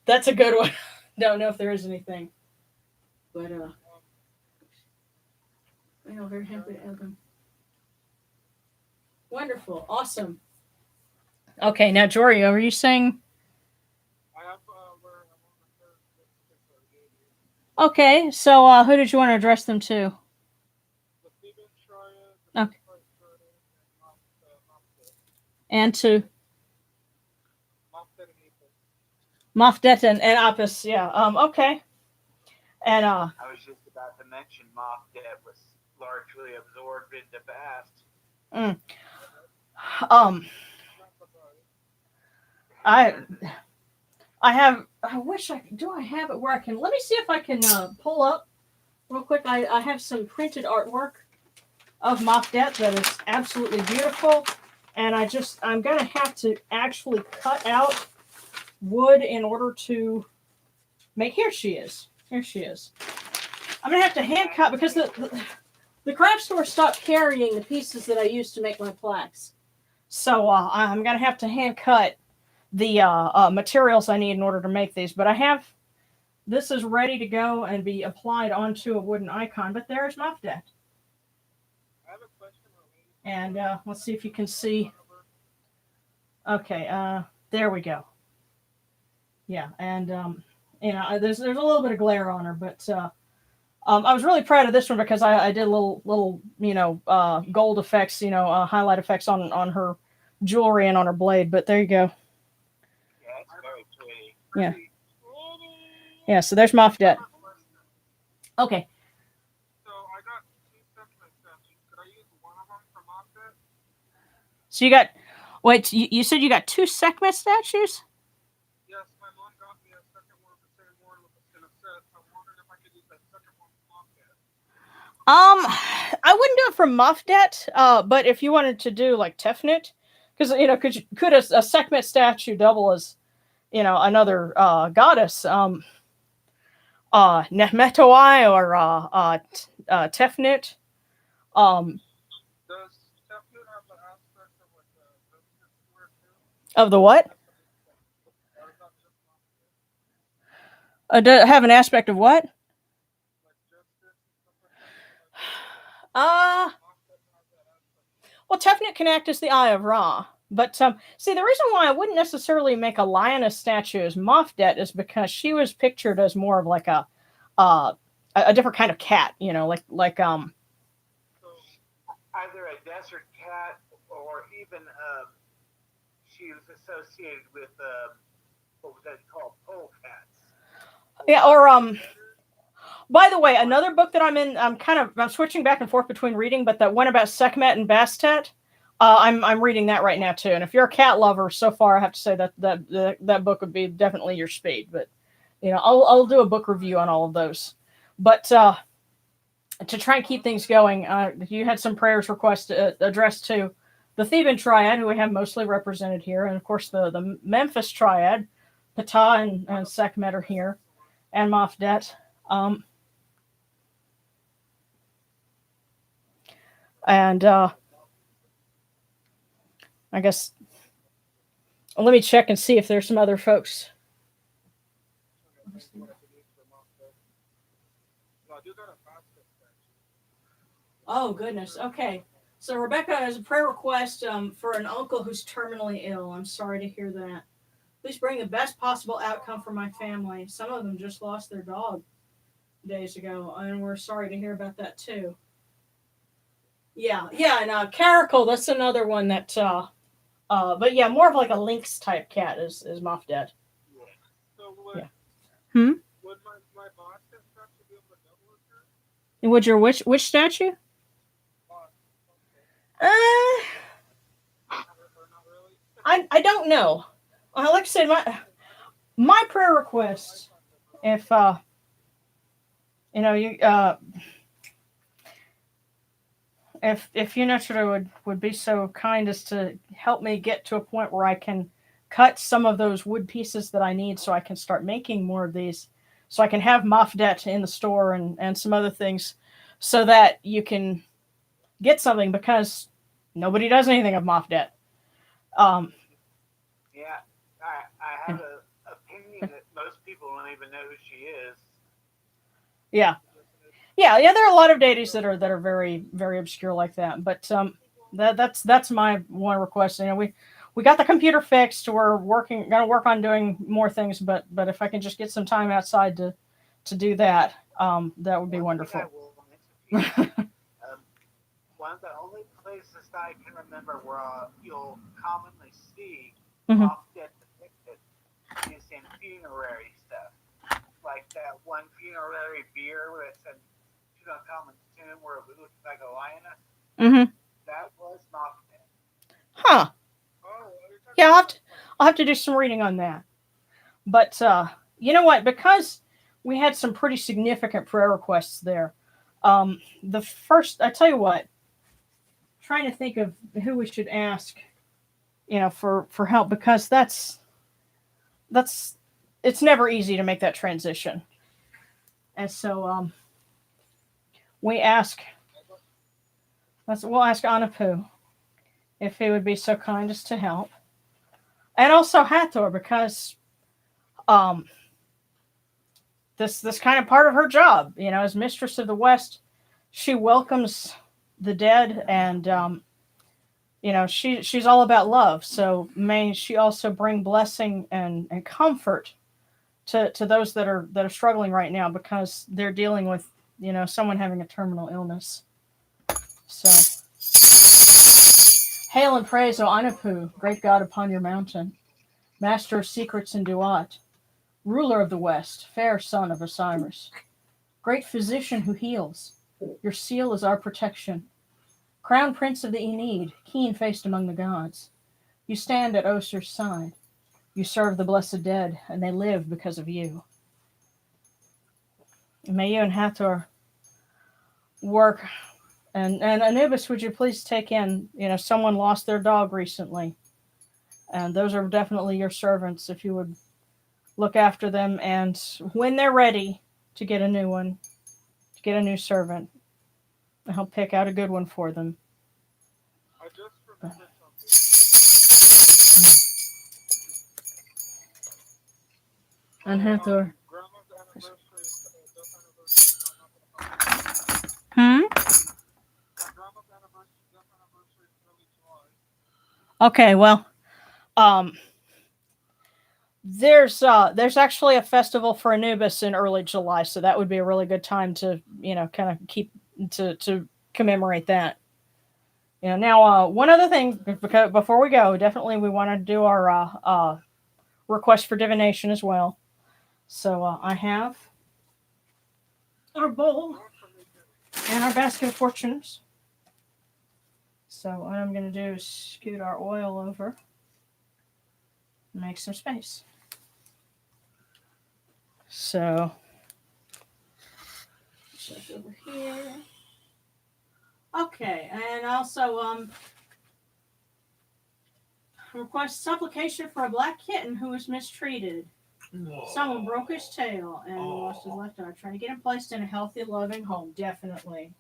that's a good one. Don't know if there is anything, but I know very happy to have him. Wonderful, awesome. Okay, now Jorio, are you saying? I have where I want to start this particular deity. Okay, so who did you want to address them to? The Theban Triad, the Okay. Memphite Triad, and Moptet. And to Moptet and Apis. Mofdet and Apis, yeah. Okay. And I was just about to mention Moptet was largely absorbed into Bast. I wish I have it where I can. Let me see if I can pull up real quick. I have some printed artwork of Mofdet that is absolutely beautiful, and I'm gonna have to actually cut out wood in order to make. Here she is. I'm gonna have to hand cut because the craft store stopped carrying the pieces that I used to make my plaques, so I'm gonna have to hand cut the materials I need in order to make these. But this is ready to go and be applied onto a wooden icon. But there's Mofdet. I have a question related. And let's see if you can see. Okay, there we go. Yeah, and there's a little bit of glare on her, but I was really proud of this one because I did little gold effects, highlight effects on her jewelry and on her blade. But there you go. Yeah, it's very pretty. Yeah. Yeah, so there's Mofdet. Okay. So I got two separate statues. Could I use one of them for Moptet? So you got, wait, you said you got two Sekhmet statues? Yes, my mom got me a second one of the same one in a set. I'm wondering if I could use that second one for Moptet. I wouldn't do it for Mofdet, but if you wanted to do like Tefnut, because could a Sekhmet statue double as another goddess? Nehmetoi or Tefnut. Does Tefnut have the aspect of like the justice to it too? Of the what? Or is that just Moptet? Have an aspect of what? Like justice and stuff like that? Like, Moptet has that aspect. Well, Tefnut can act as the Eye of Ra. But see, the reason why I wouldn't necessarily make a lioness statue as Mofdet is because she was pictured as more of like a different kind of cat, like So either a desert cat or even she was associated with what was that called, polecats. Yeah, or by the way, another book that I'm in, I'm switching back and forth between reading, but that one about Sekhmet and Bastet. I'm reading that right now too, and if you're a cat lover, so far I have to say that book would be definitely your speed. But I'll do a book review on all of those. But to try and keep things going, you had some prayers requests addressed to the Theban Triad, who we have mostly represented here, and of course the Memphis Triad, Ptah and Sekhmet are here, and Mofdet. And I guess let me check and see if there's some other folks. Oh goodness. Okay. So Rebecca has a prayer request for an uncle who's terminally ill. I'm sorry to hear that. Please bring the best possible outcome for my family. Some of them just lost their dog days ago, and we're sorry to hear about that too. Yeah, and Caracal, that's another one that but yeah, more of like a lynx type cat is Mofdet. So Yeah. would my Boston Would your which statue? Uh, Not really. I don't know. Like I said, my prayer request, if you if you naturally would be so kind as to help me get to a point where I can cut some of those wood pieces that I need so I can start making more of these, so I can have Mafdet in the store and some other things, so that you can get something, because nobody does anything of Mafdet. Um, Yeah, I have an opinion that most people don't even know who she is. yeah, yeah. There are a lot of deities that are very very obscure like that, but that's my one request. We got the computer fixed. We're gonna work on doing more things, but if I can just get some time outside to do that, that would be One thing I wonderful. will mention to you, um, one of the only places that I can remember where you'll commonly see Mhm. off dead depicted is in funerary stuff. Like that one funerary beer that's in Tutankhamun's tomb where it looks like a lioness. Mhm. That was not dead. Huh. Oh, you're Yeah, talking about I'll have to do some reading on that. But you know what? Because we had some pretty significant prayer requests there. The first, I tell you what, trying to think of who we should ask, for help, because that's it's never easy to make that transition. And so we ask, we'll ask Anapu if he would be so kind as to help, and also Hathor, because um this kind of part of her job, as Mistress of the West, she welcomes the dead, and she's all about love. So may she also bring blessing and comfort to those that are struggling right now, because they're dealing with someone having a terminal illness. So hail and praise, O Anapu, great God upon your mountain, master of secrets and duat, ruler of the West, fair son of Osiris, great physician who heals. Your seal is our protection. Crown prince of the Aeneid, keen faced among the gods. You stand at Osir's side. You serve the blessed dead, and they live because of you. May you and Hathor work. And Anubis, would you please take in, someone lost their dog recently. And those are definitely your servants. If you would look after them, and when they're ready to get a new one, to get a new servant, I'll pick out a good one for them. I just remembered something. And Hathor. Grandma's anniversary, death anniversary is coming up in a couple of weeks. Hmm? My grandma's death anniversary is early July. Okay, well, um, there's actually a festival for Anubis in early July, so that would be a really good time to kind of keep to commemorate that. Now one other thing, because before we go, definitely we want to do our request for divination as well. So I have our bowl Work for me too. and our basket of fortunes. So what I'm going to do is scoot our oil over and make some space. So check over here. Okay, and also request supplication for a black kitten who was mistreated. Someone broke his tail and lost his left eye. Trying to get him placed in a healthy, loving home, definitely.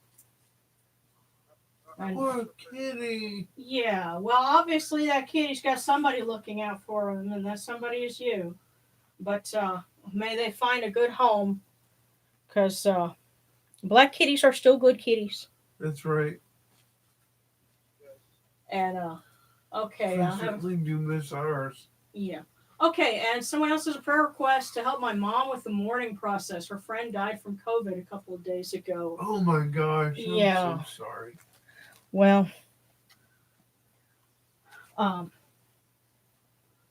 And, Poor kitty. yeah, well, obviously that kitty's got somebody looking out for him, and that somebody is you. But may they find a good home, because black kitties are still good kitties. That's right. And okay, We I'll have, certainly do miss ours. yeah. Okay, and someone else has a prayer request to help my mom with the mourning process. Her friend died from COVID a couple of days ago. Oh my gosh. Yeah. I'm so sorry. Well,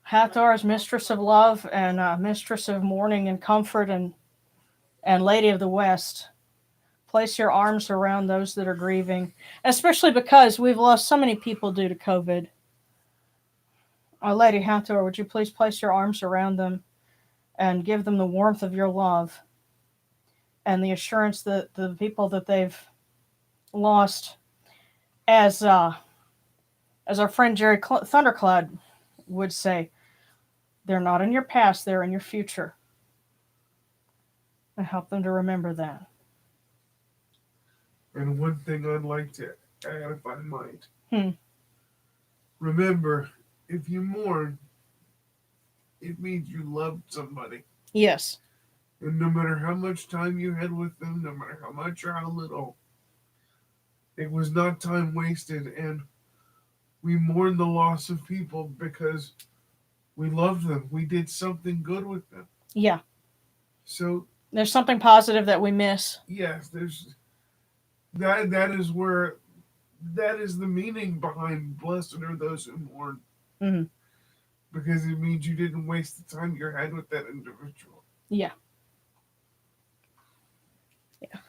Hathor is mistress of love and mistress of mourning and comfort, and Lady of the West. place your arms around those that are grieving, especially because we've lost so many people due to COVID. Lady Hathor, would you please place your arms around them and give them the warmth of your love and the assurance that the people that they've lost, as our friend Jerry Thundercloud would say, they're not in your past, they're in your future. And help them to remember that. And one thing I'd like to add, if I might. Remember, if you mourn, it means you loved somebody. Yes. And no matter how much time you had with them, no matter how much or how little, it was not time wasted. And we mourn the loss of people because we love them. We did something good with them. Yeah. So there's something positive that we miss. Yes, there's that is where that is the meaning behind blessed are those who mourn. Mm-hmm. Because it means you didn't waste the time you had with that individual. Yeah. Yeah.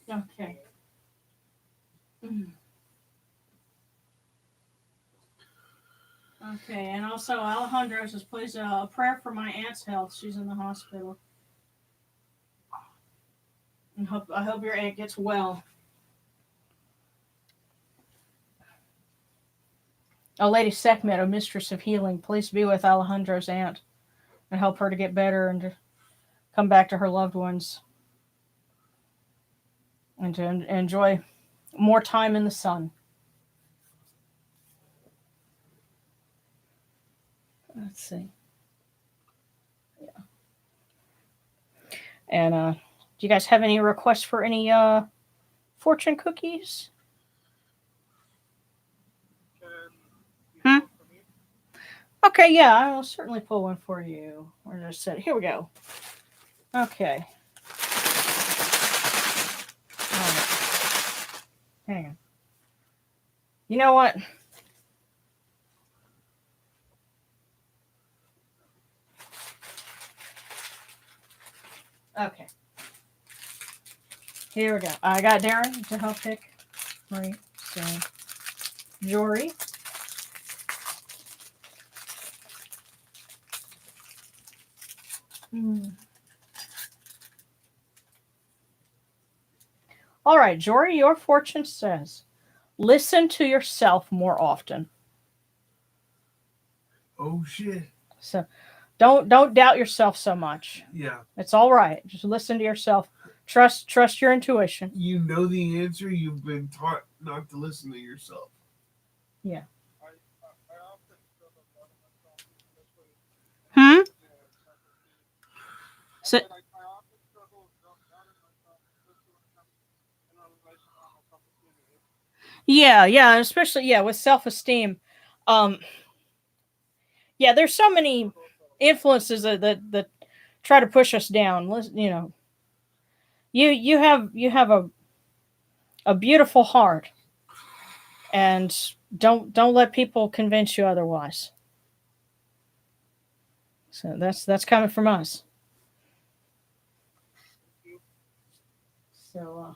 Okay. Okay, and also Alejandro says, please a prayer for my aunt's health. She's in the hospital. And I hope your aunt gets well. Lady Sekhmet, a mistress of healing, please be with Alejandro's aunt and help her to get better and to come back to her loved ones and to enjoy more time in the sun. Let's see. Yeah. And do you guys have any requests for any fortune cookies? Okay, yeah, I will certainly pull one for you. We're just set. Here we go. Okay. All right. Hang on. You know what? Okay. Here we go. I got Darren to help pick. Right. So, Jory. All right, Jory, your fortune says, listen to yourself more often. Oh shit. So don't doubt yourself so much. Yeah. It's all right. Just listen to yourself. Trust your intuition. You know the answer. You've been taught not to listen to yourself. Yeah. So, yeah, especially with self-esteem. Yeah, there's so many influences that try to push us down. You know, you have a beautiful heart, and don't let people convince you otherwise. So that's coming from us. So.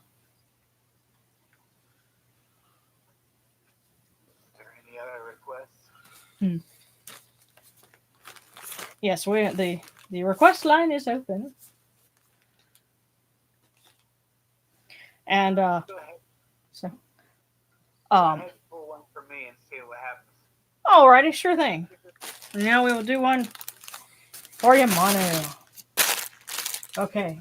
Is there any other requests? Yes, the request line is open. And Go ahead. so Go ahead, pull one for me and see what happens. alrighty, sure thing. Now we will do one for you, Manu. Okay.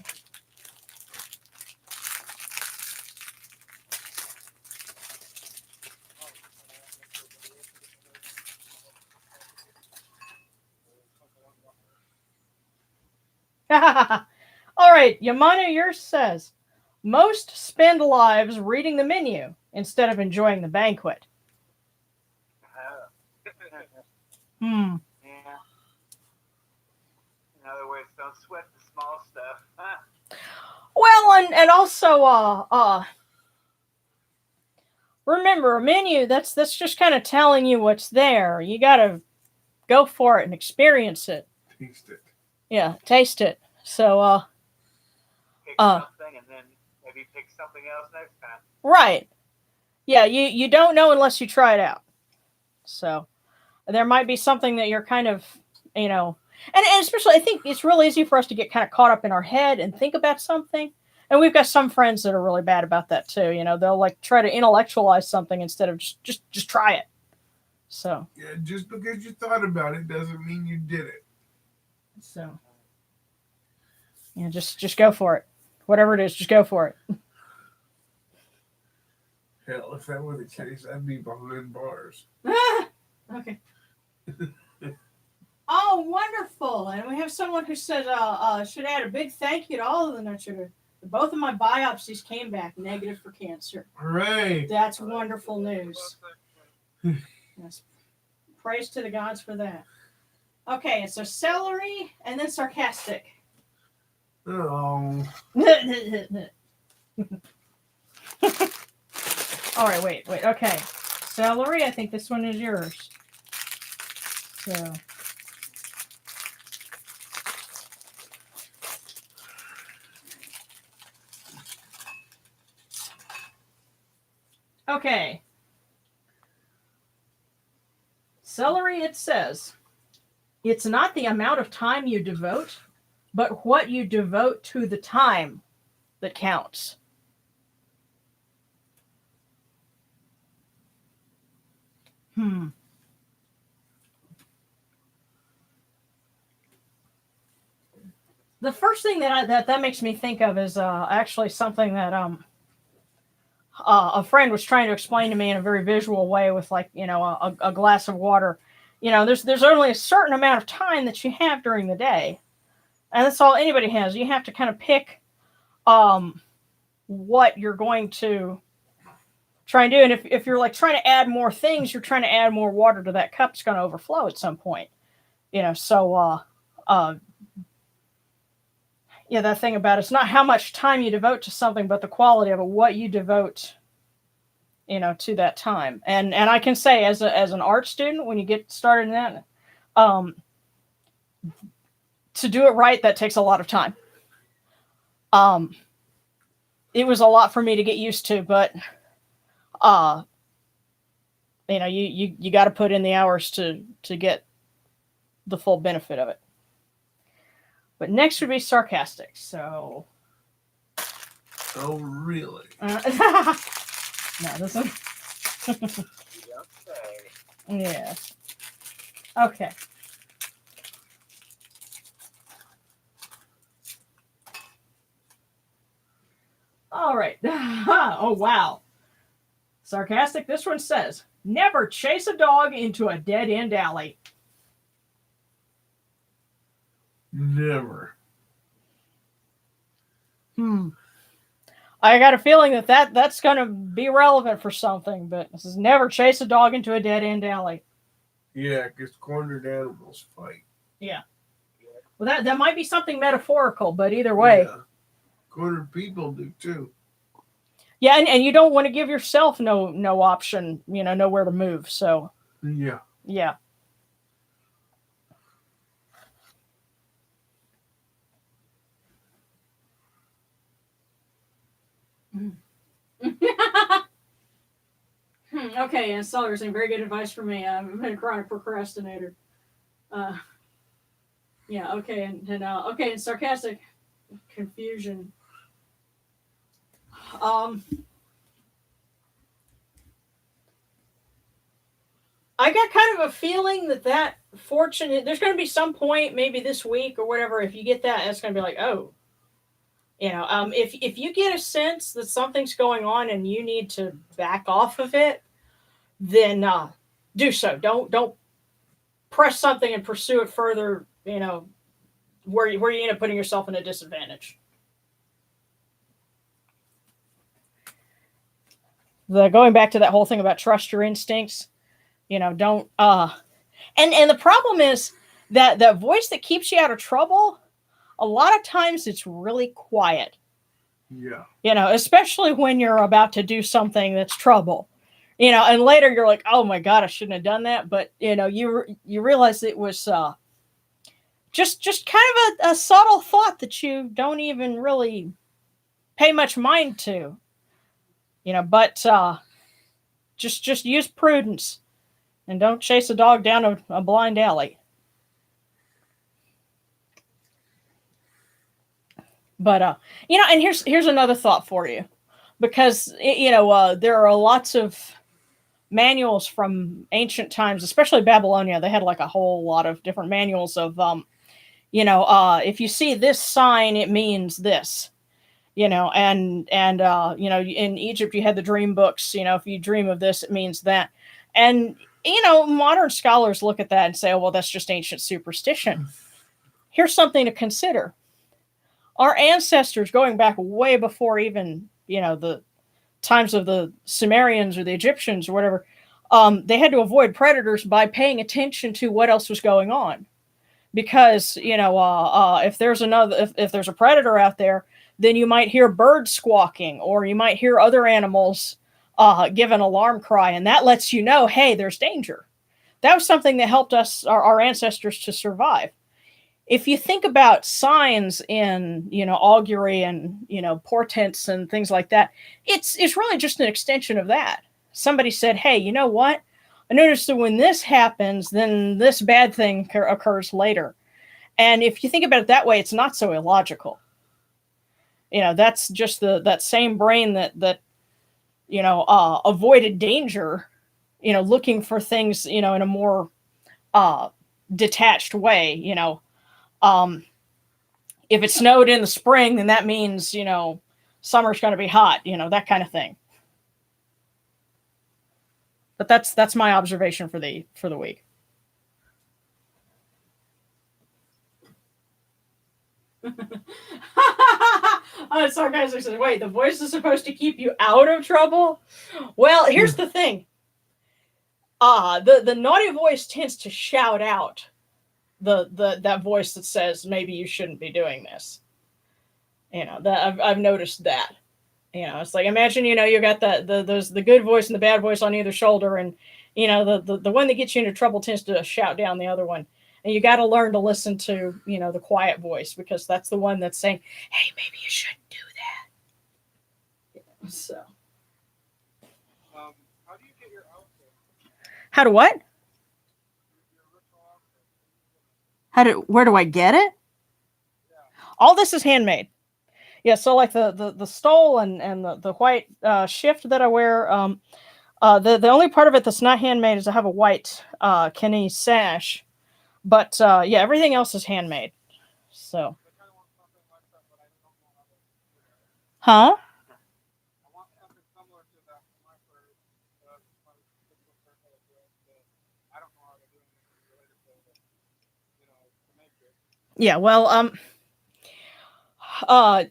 All right, Yamana, yours says, most spend lives reading the menu instead of enjoying the banquet. Yeah. In other words, don't sweat the small stuff. Well, and also, remember, a menu, that's just kind of telling you what's there. You got to go for it and experience it. Taste it. Yeah, taste it. So, pick Uh. something and then maybe pick something else next time. Right. Yeah, you don't know unless you try it out. So there might be something that you're kind of, and especially I think it's real easy for us to get kind of caught up in our head and think about something. And we've got some friends that are really bad about that too. They'll like try to intellectualize something instead of just try it. So Yeah, just because you thought about it doesn't mean you did it. so just go for it. Whatever it is, just go for it. Hell, if that were the case, I'd be behind bars. Okay. Oh, wonderful! And we have someone who said, should add a big thank you to all of the nurture. Both of my biopsies came back negative for cancer. Hooray! That's wonderful news. Yes. Praise to the gods for that. Okay, so celery and then sarcastic. Oh. All right, wait. Okay. Celery, I think this one is yours. So. Okay. Celery, it says, it's not the amount of time you devote, but what you devote to the time that counts. The first thing that makes me think of is actually something that a friend was trying to explain to me in a very visual way with a glass of water. There's only a certain amount of time that you have during the day, and that's all anybody has. You have to kind of pick what you're going to try and do, and if you're like trying to add more things, you're trying to add more water to that cup. It's going to overflow at some point. That thing about it's not how much time you devote to something, but the quality of it, what you devote, to that time. And I can say as an art student, when you get started in that, to do it right, that takes a lot of time. It was a lot for me to get used to, but you got to put in the hours to get the full benefit of it. But next would be sarcastic. So. Oh, really? No, this one. You don't say. Yeah. Okay. All right. Oh, wow. Sarcastic. This one says, never chase a dog into a dead-end alley. Never. I got a feeling that's going to be relevant for something, but this is never chase a dog into a dead-end alley. Yeah, because cornered animals fight. Yeah. Well, that might be something metaphorical, but either way. Yeah. Cornered people do too. Yeah, and you don't want to give yourself no option, nowhere to move. So. Yeah. Yeah. Okay, and Sawyer saying very good advice for me. I'm a chronic procrastinator. Yeah. Okay, and sarcastic confusion. I got kind of a feeling that fortune. There's going to be some point, maybe this week or whatever. If you get that, it's going to be like, oh. If you get a sense that something's going on and you need to back off of it, then do so. Don't press something and pursue it further. Where you end up putting yourself in a disadvantage. Going back to that whole thing about trust your instincts. Don't. And the problem is that voice that keeps you out of trouble. A lot of times it's really quiet. Yeah. Especially when you're about to do something that's trouble. And later you're like, oh my God, I shouldn't have done that. But, you realize it was just kind of a subtle thought that you don't even really pay much mind to, but just use prudence and don't chase a dog down a blind alley. But and here's another thought for you, because there are lots of manuals from ancient times, especially Babylonia. They had like a whole lot of different manuals of if you see this sign, it means this. In Egypt you had the dream books. If you dream of this, it means that. And modern scholars look at that and say, oh well, that's just ancient superstition. Here's something to consider. Our ancestors, going back way before even the times of the Sumerians or the Egyptians or whatever, they had to avoid predators by paying attention to what else was going on, because if there's if there's a predator out there, then you might hear birds squawking, or you might hear other animals give an alarm cry, and that lets you know, hey, there's danger. That was something that helped us, our ancestors, to survive. If you think about signs in augury and portents and things like that, it's really just an extension of that. Somebody said, hey, you know what, I noticed that when this happens, then this bad thing occurs later. And if you think about it that way, it's not so illogical. That's just that same brain that avoided danger, looking for things in a more detached way. If it snowed in the spring, then that means summer's going to be hot, that kind of thing. But that's my observation for the week. Sarcastic says, wait, the voice is supposed to keep you out of trouble? Well, here's the thing. The naughty voice tends to shout out that voice that says maybe you shouldn't be doing this. That I've noticed that. It's like, imagine you got the good voice and the bad voice on either shoulder, and the one that gets you into trouble tends to shout down the other one. And you got to learn to listen to the quiet voice, because that's the one that's saying, hey, maybe you shouldn't do that. So how do you get your outfit? How do what? Your ritual outfit. Where do I get it? Yeah. All this is handmade. Yeah, so like the stole and the white shift that I wear, the only part of it that's not handmade is I have a white Kenny sash, but yeah, everything else is handmade. So. I kind of want something like that, but I don't know how to do that. Huh? I want something similar to that for my first, my typical circle of dress, but I don't know how to do anything related to make it. Yeah, well,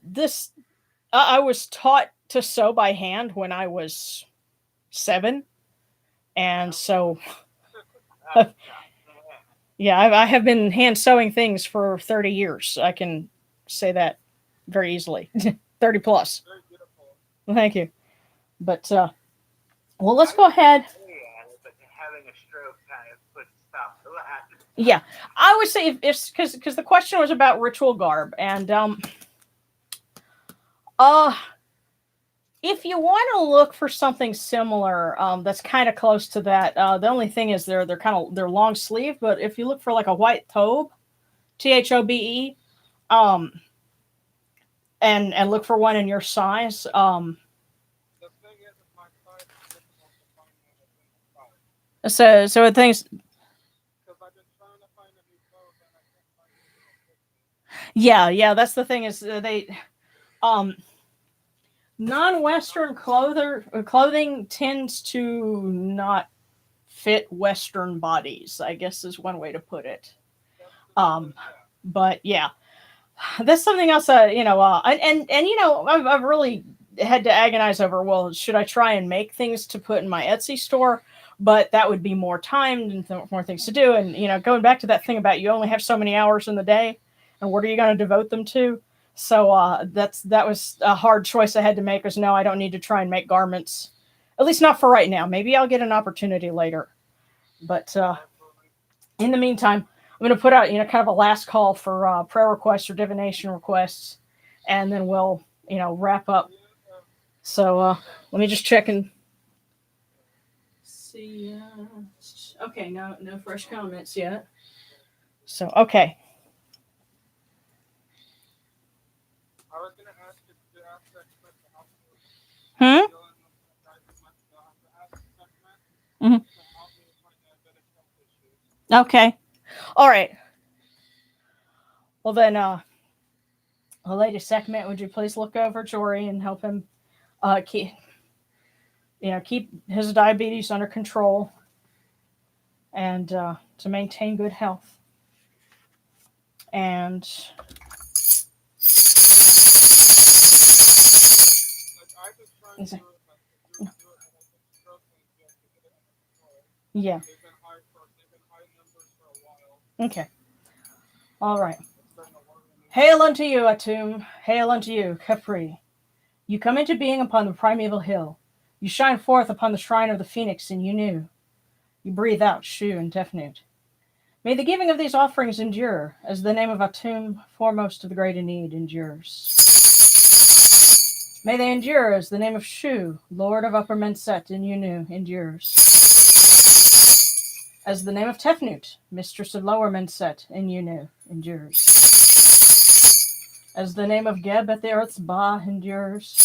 this I was taught to sew by hand when I was 7, and so yeah, I have been hand sewing things for 30 years. I can say that very easily. 30 plus. Very beautiful. Well, thank you. But well, let's go ahead. But having a stroke kind of puts stop to that. Yeah, I would say if because the question was about ritual garb, and if you want to look for something similar, that's kind of close to that. The only thing is they're long sleeve, but if you look for like a white thobe, THOBE, and look for one in your size. The thing is, my size is difficult to find a single size. So things. Because I've been trying to find a new clothes and I can't find anything. Yeah, that's the thing is they non-Western clothing tends to not fit Western bodies, I guess is one way to put it. But yeah, that's something else. I've really had to agonize over. Well, should I try and make things to put in my Etsy store? But that would be more time and more things to do. And going back to that thing about you only have so many hours in the day, and what are you going to devote them to? So that was a hard choice I had to make. Was no, I don't need to try and make garments, at least not for right now. Maybe I'll get an opportunity later. But in the meantime, I'm going to put out kind of a last call for prayer requests or divination requests, and then we'll wrap up. So let me just check and see. Okay, no fresh comments yet. So okay. I was gonna ask if you ask that question how to Hmm. deal in the diabetes. I have to ask that man Mhm. to help me with my diabetic health issues. Okay. All right. Well then, Lady Sekhmet, would you please look over Jory and help him keep his diabetes under control and to maintain good health. And Like I've been trying to do it, like to do it, but I've been struggling just to get it under control. yeah, They've been high numbers for a while. okay, all right. It's starting to worry me. Hail unto you, Atum. Hail unto you, Capri. You come into being upon the primeval hill. You shine forth upon the shrine of the phoenix in Yunu. You breathe out Shu and Tefnut. May the giving of these offerings endure, as the name of Atum, foremost of the great in need, endures. May they endure as the name of Shu, Lord of Upper Menset in Yunu, endures. As the name of Tefnut, Mistress of Lower Menset in Yunu, endures. As the name of Geb at the Earth's Ba endures.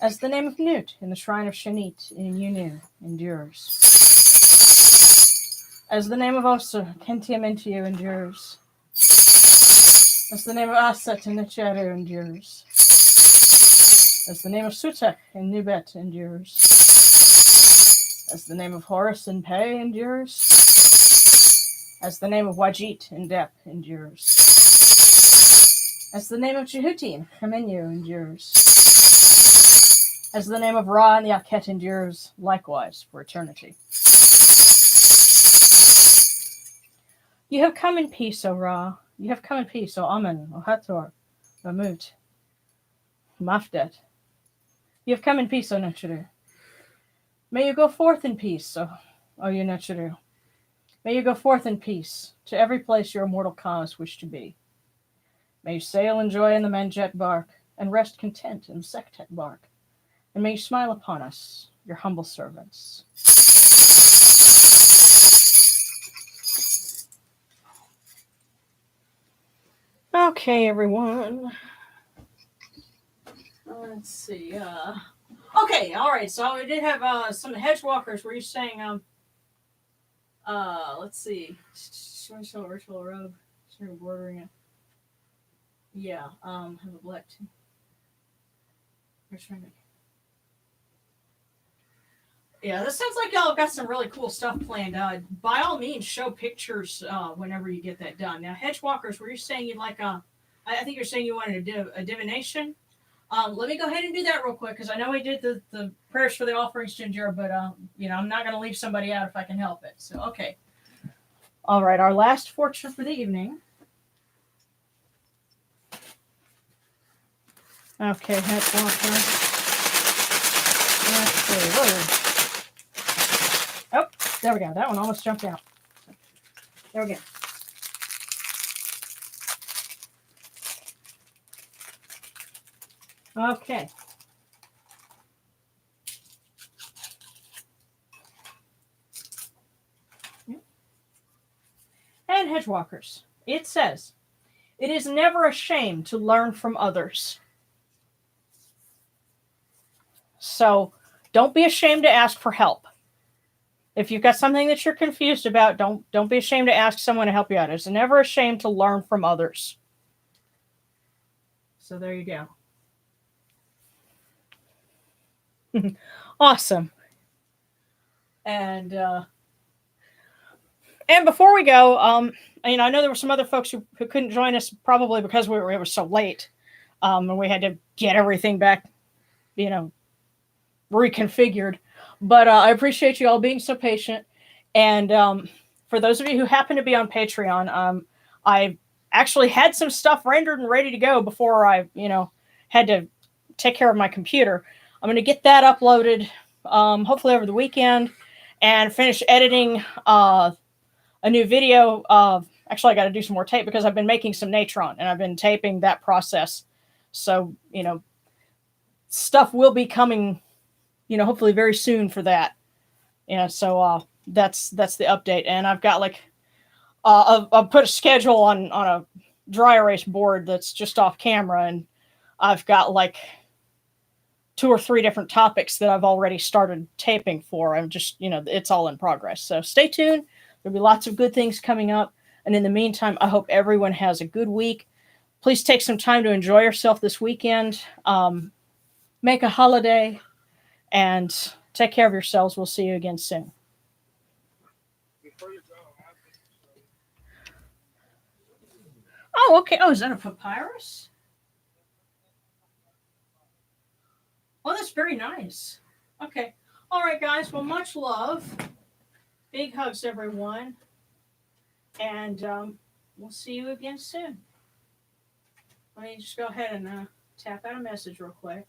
As the name of Nut in the Shrine of Shanit in Yunu endures. As the name of Osa, Kentiamentiu endures. As the name of Aset in Nicheru endures. As the name of Sutek in Nubet endures. As the name of Horus in Pe endures. As the name of Wajit in Dep endures. As the name of Jehuti in Chemenu endures. As the name of Ra in the Aket endures, likewise for eternity. You have come in peace, O Ra. You have come in peace, O Amun, O Hathor, O Mut, Mafdet. You have come in peace, O Necheru. May you go forth in peace, O you Necheru. May you go forth in peace to every place your immortal cause wish to be. May you sail in joy in the Manjet bark, and rest content in the Sektet bark. And may you smile upon us, your humble servants. Okay, everyone. Let's see. Okay, all right. So we did have some hedgewalkers. Were you saying let's see. Ritual robe. Bordering it. Yeah. Have a black too. Yeah, this sounds like y'all have got some really cool stuff planned. By all means, show pictures whenever you get that done. Now, hedgewalkers, were you saying you'd like I think you're saying you wanted a divination. Let me go ahead and do that real quick because I know we did the prayers for the offerings to endure, but I'm not going to leave somebody out if I can help it. So, okay. All right, our last fortune for the evening. Okay, hedgewalker. Let's see. Oh, there we go. That one almost jumped out. There we go. Okay. And hedgewalkers. It says, it is never a shame to learn from others. So don't be ashamed to ask for help. If you've got something that you're confused about, don't be ashamed to ask someone to help you out. It's never a shame to learn from others. So there you go. Awesome. And before we go, I know there were some other folks who couldn't join us probably because it was so late, and we had to get everything back, reconfigured. But I appreciate you all being so patient. And for those of you who happen to be on Patreon, I actually had some stuff rendered and ready to go before I, had to take care of my computer. I'm going to get that uploaded, hopefully over the weekend, and finish editing a new video. Actually, I got to do some more tape because I've been making some Natron and I've been taping that process. So, stuff will be coming, hopefully very soon for that. So that's the update. And I've got like I've put a schedule on a dry erase board that's just off camera, and I've got like 2 or 3 different topics that I've already started taping for. I'm just, it's all in progress. So stay tuned. There'll be lots of good things coming up. And in the meantime, I hope everyone has a good week. Please take some time to enjoy yourself this weekend. Make a holiday and take care of yourselves. We'll see you again soon. Before you go, I have this to show you. Oh, okay. Oh, is that a papyrus? Oh, that's very nice. Okay. All right, guys. Well, much love. Big hugs, everyone. And we'll see you again soon. Let me just go ahead and tap out a message real quick.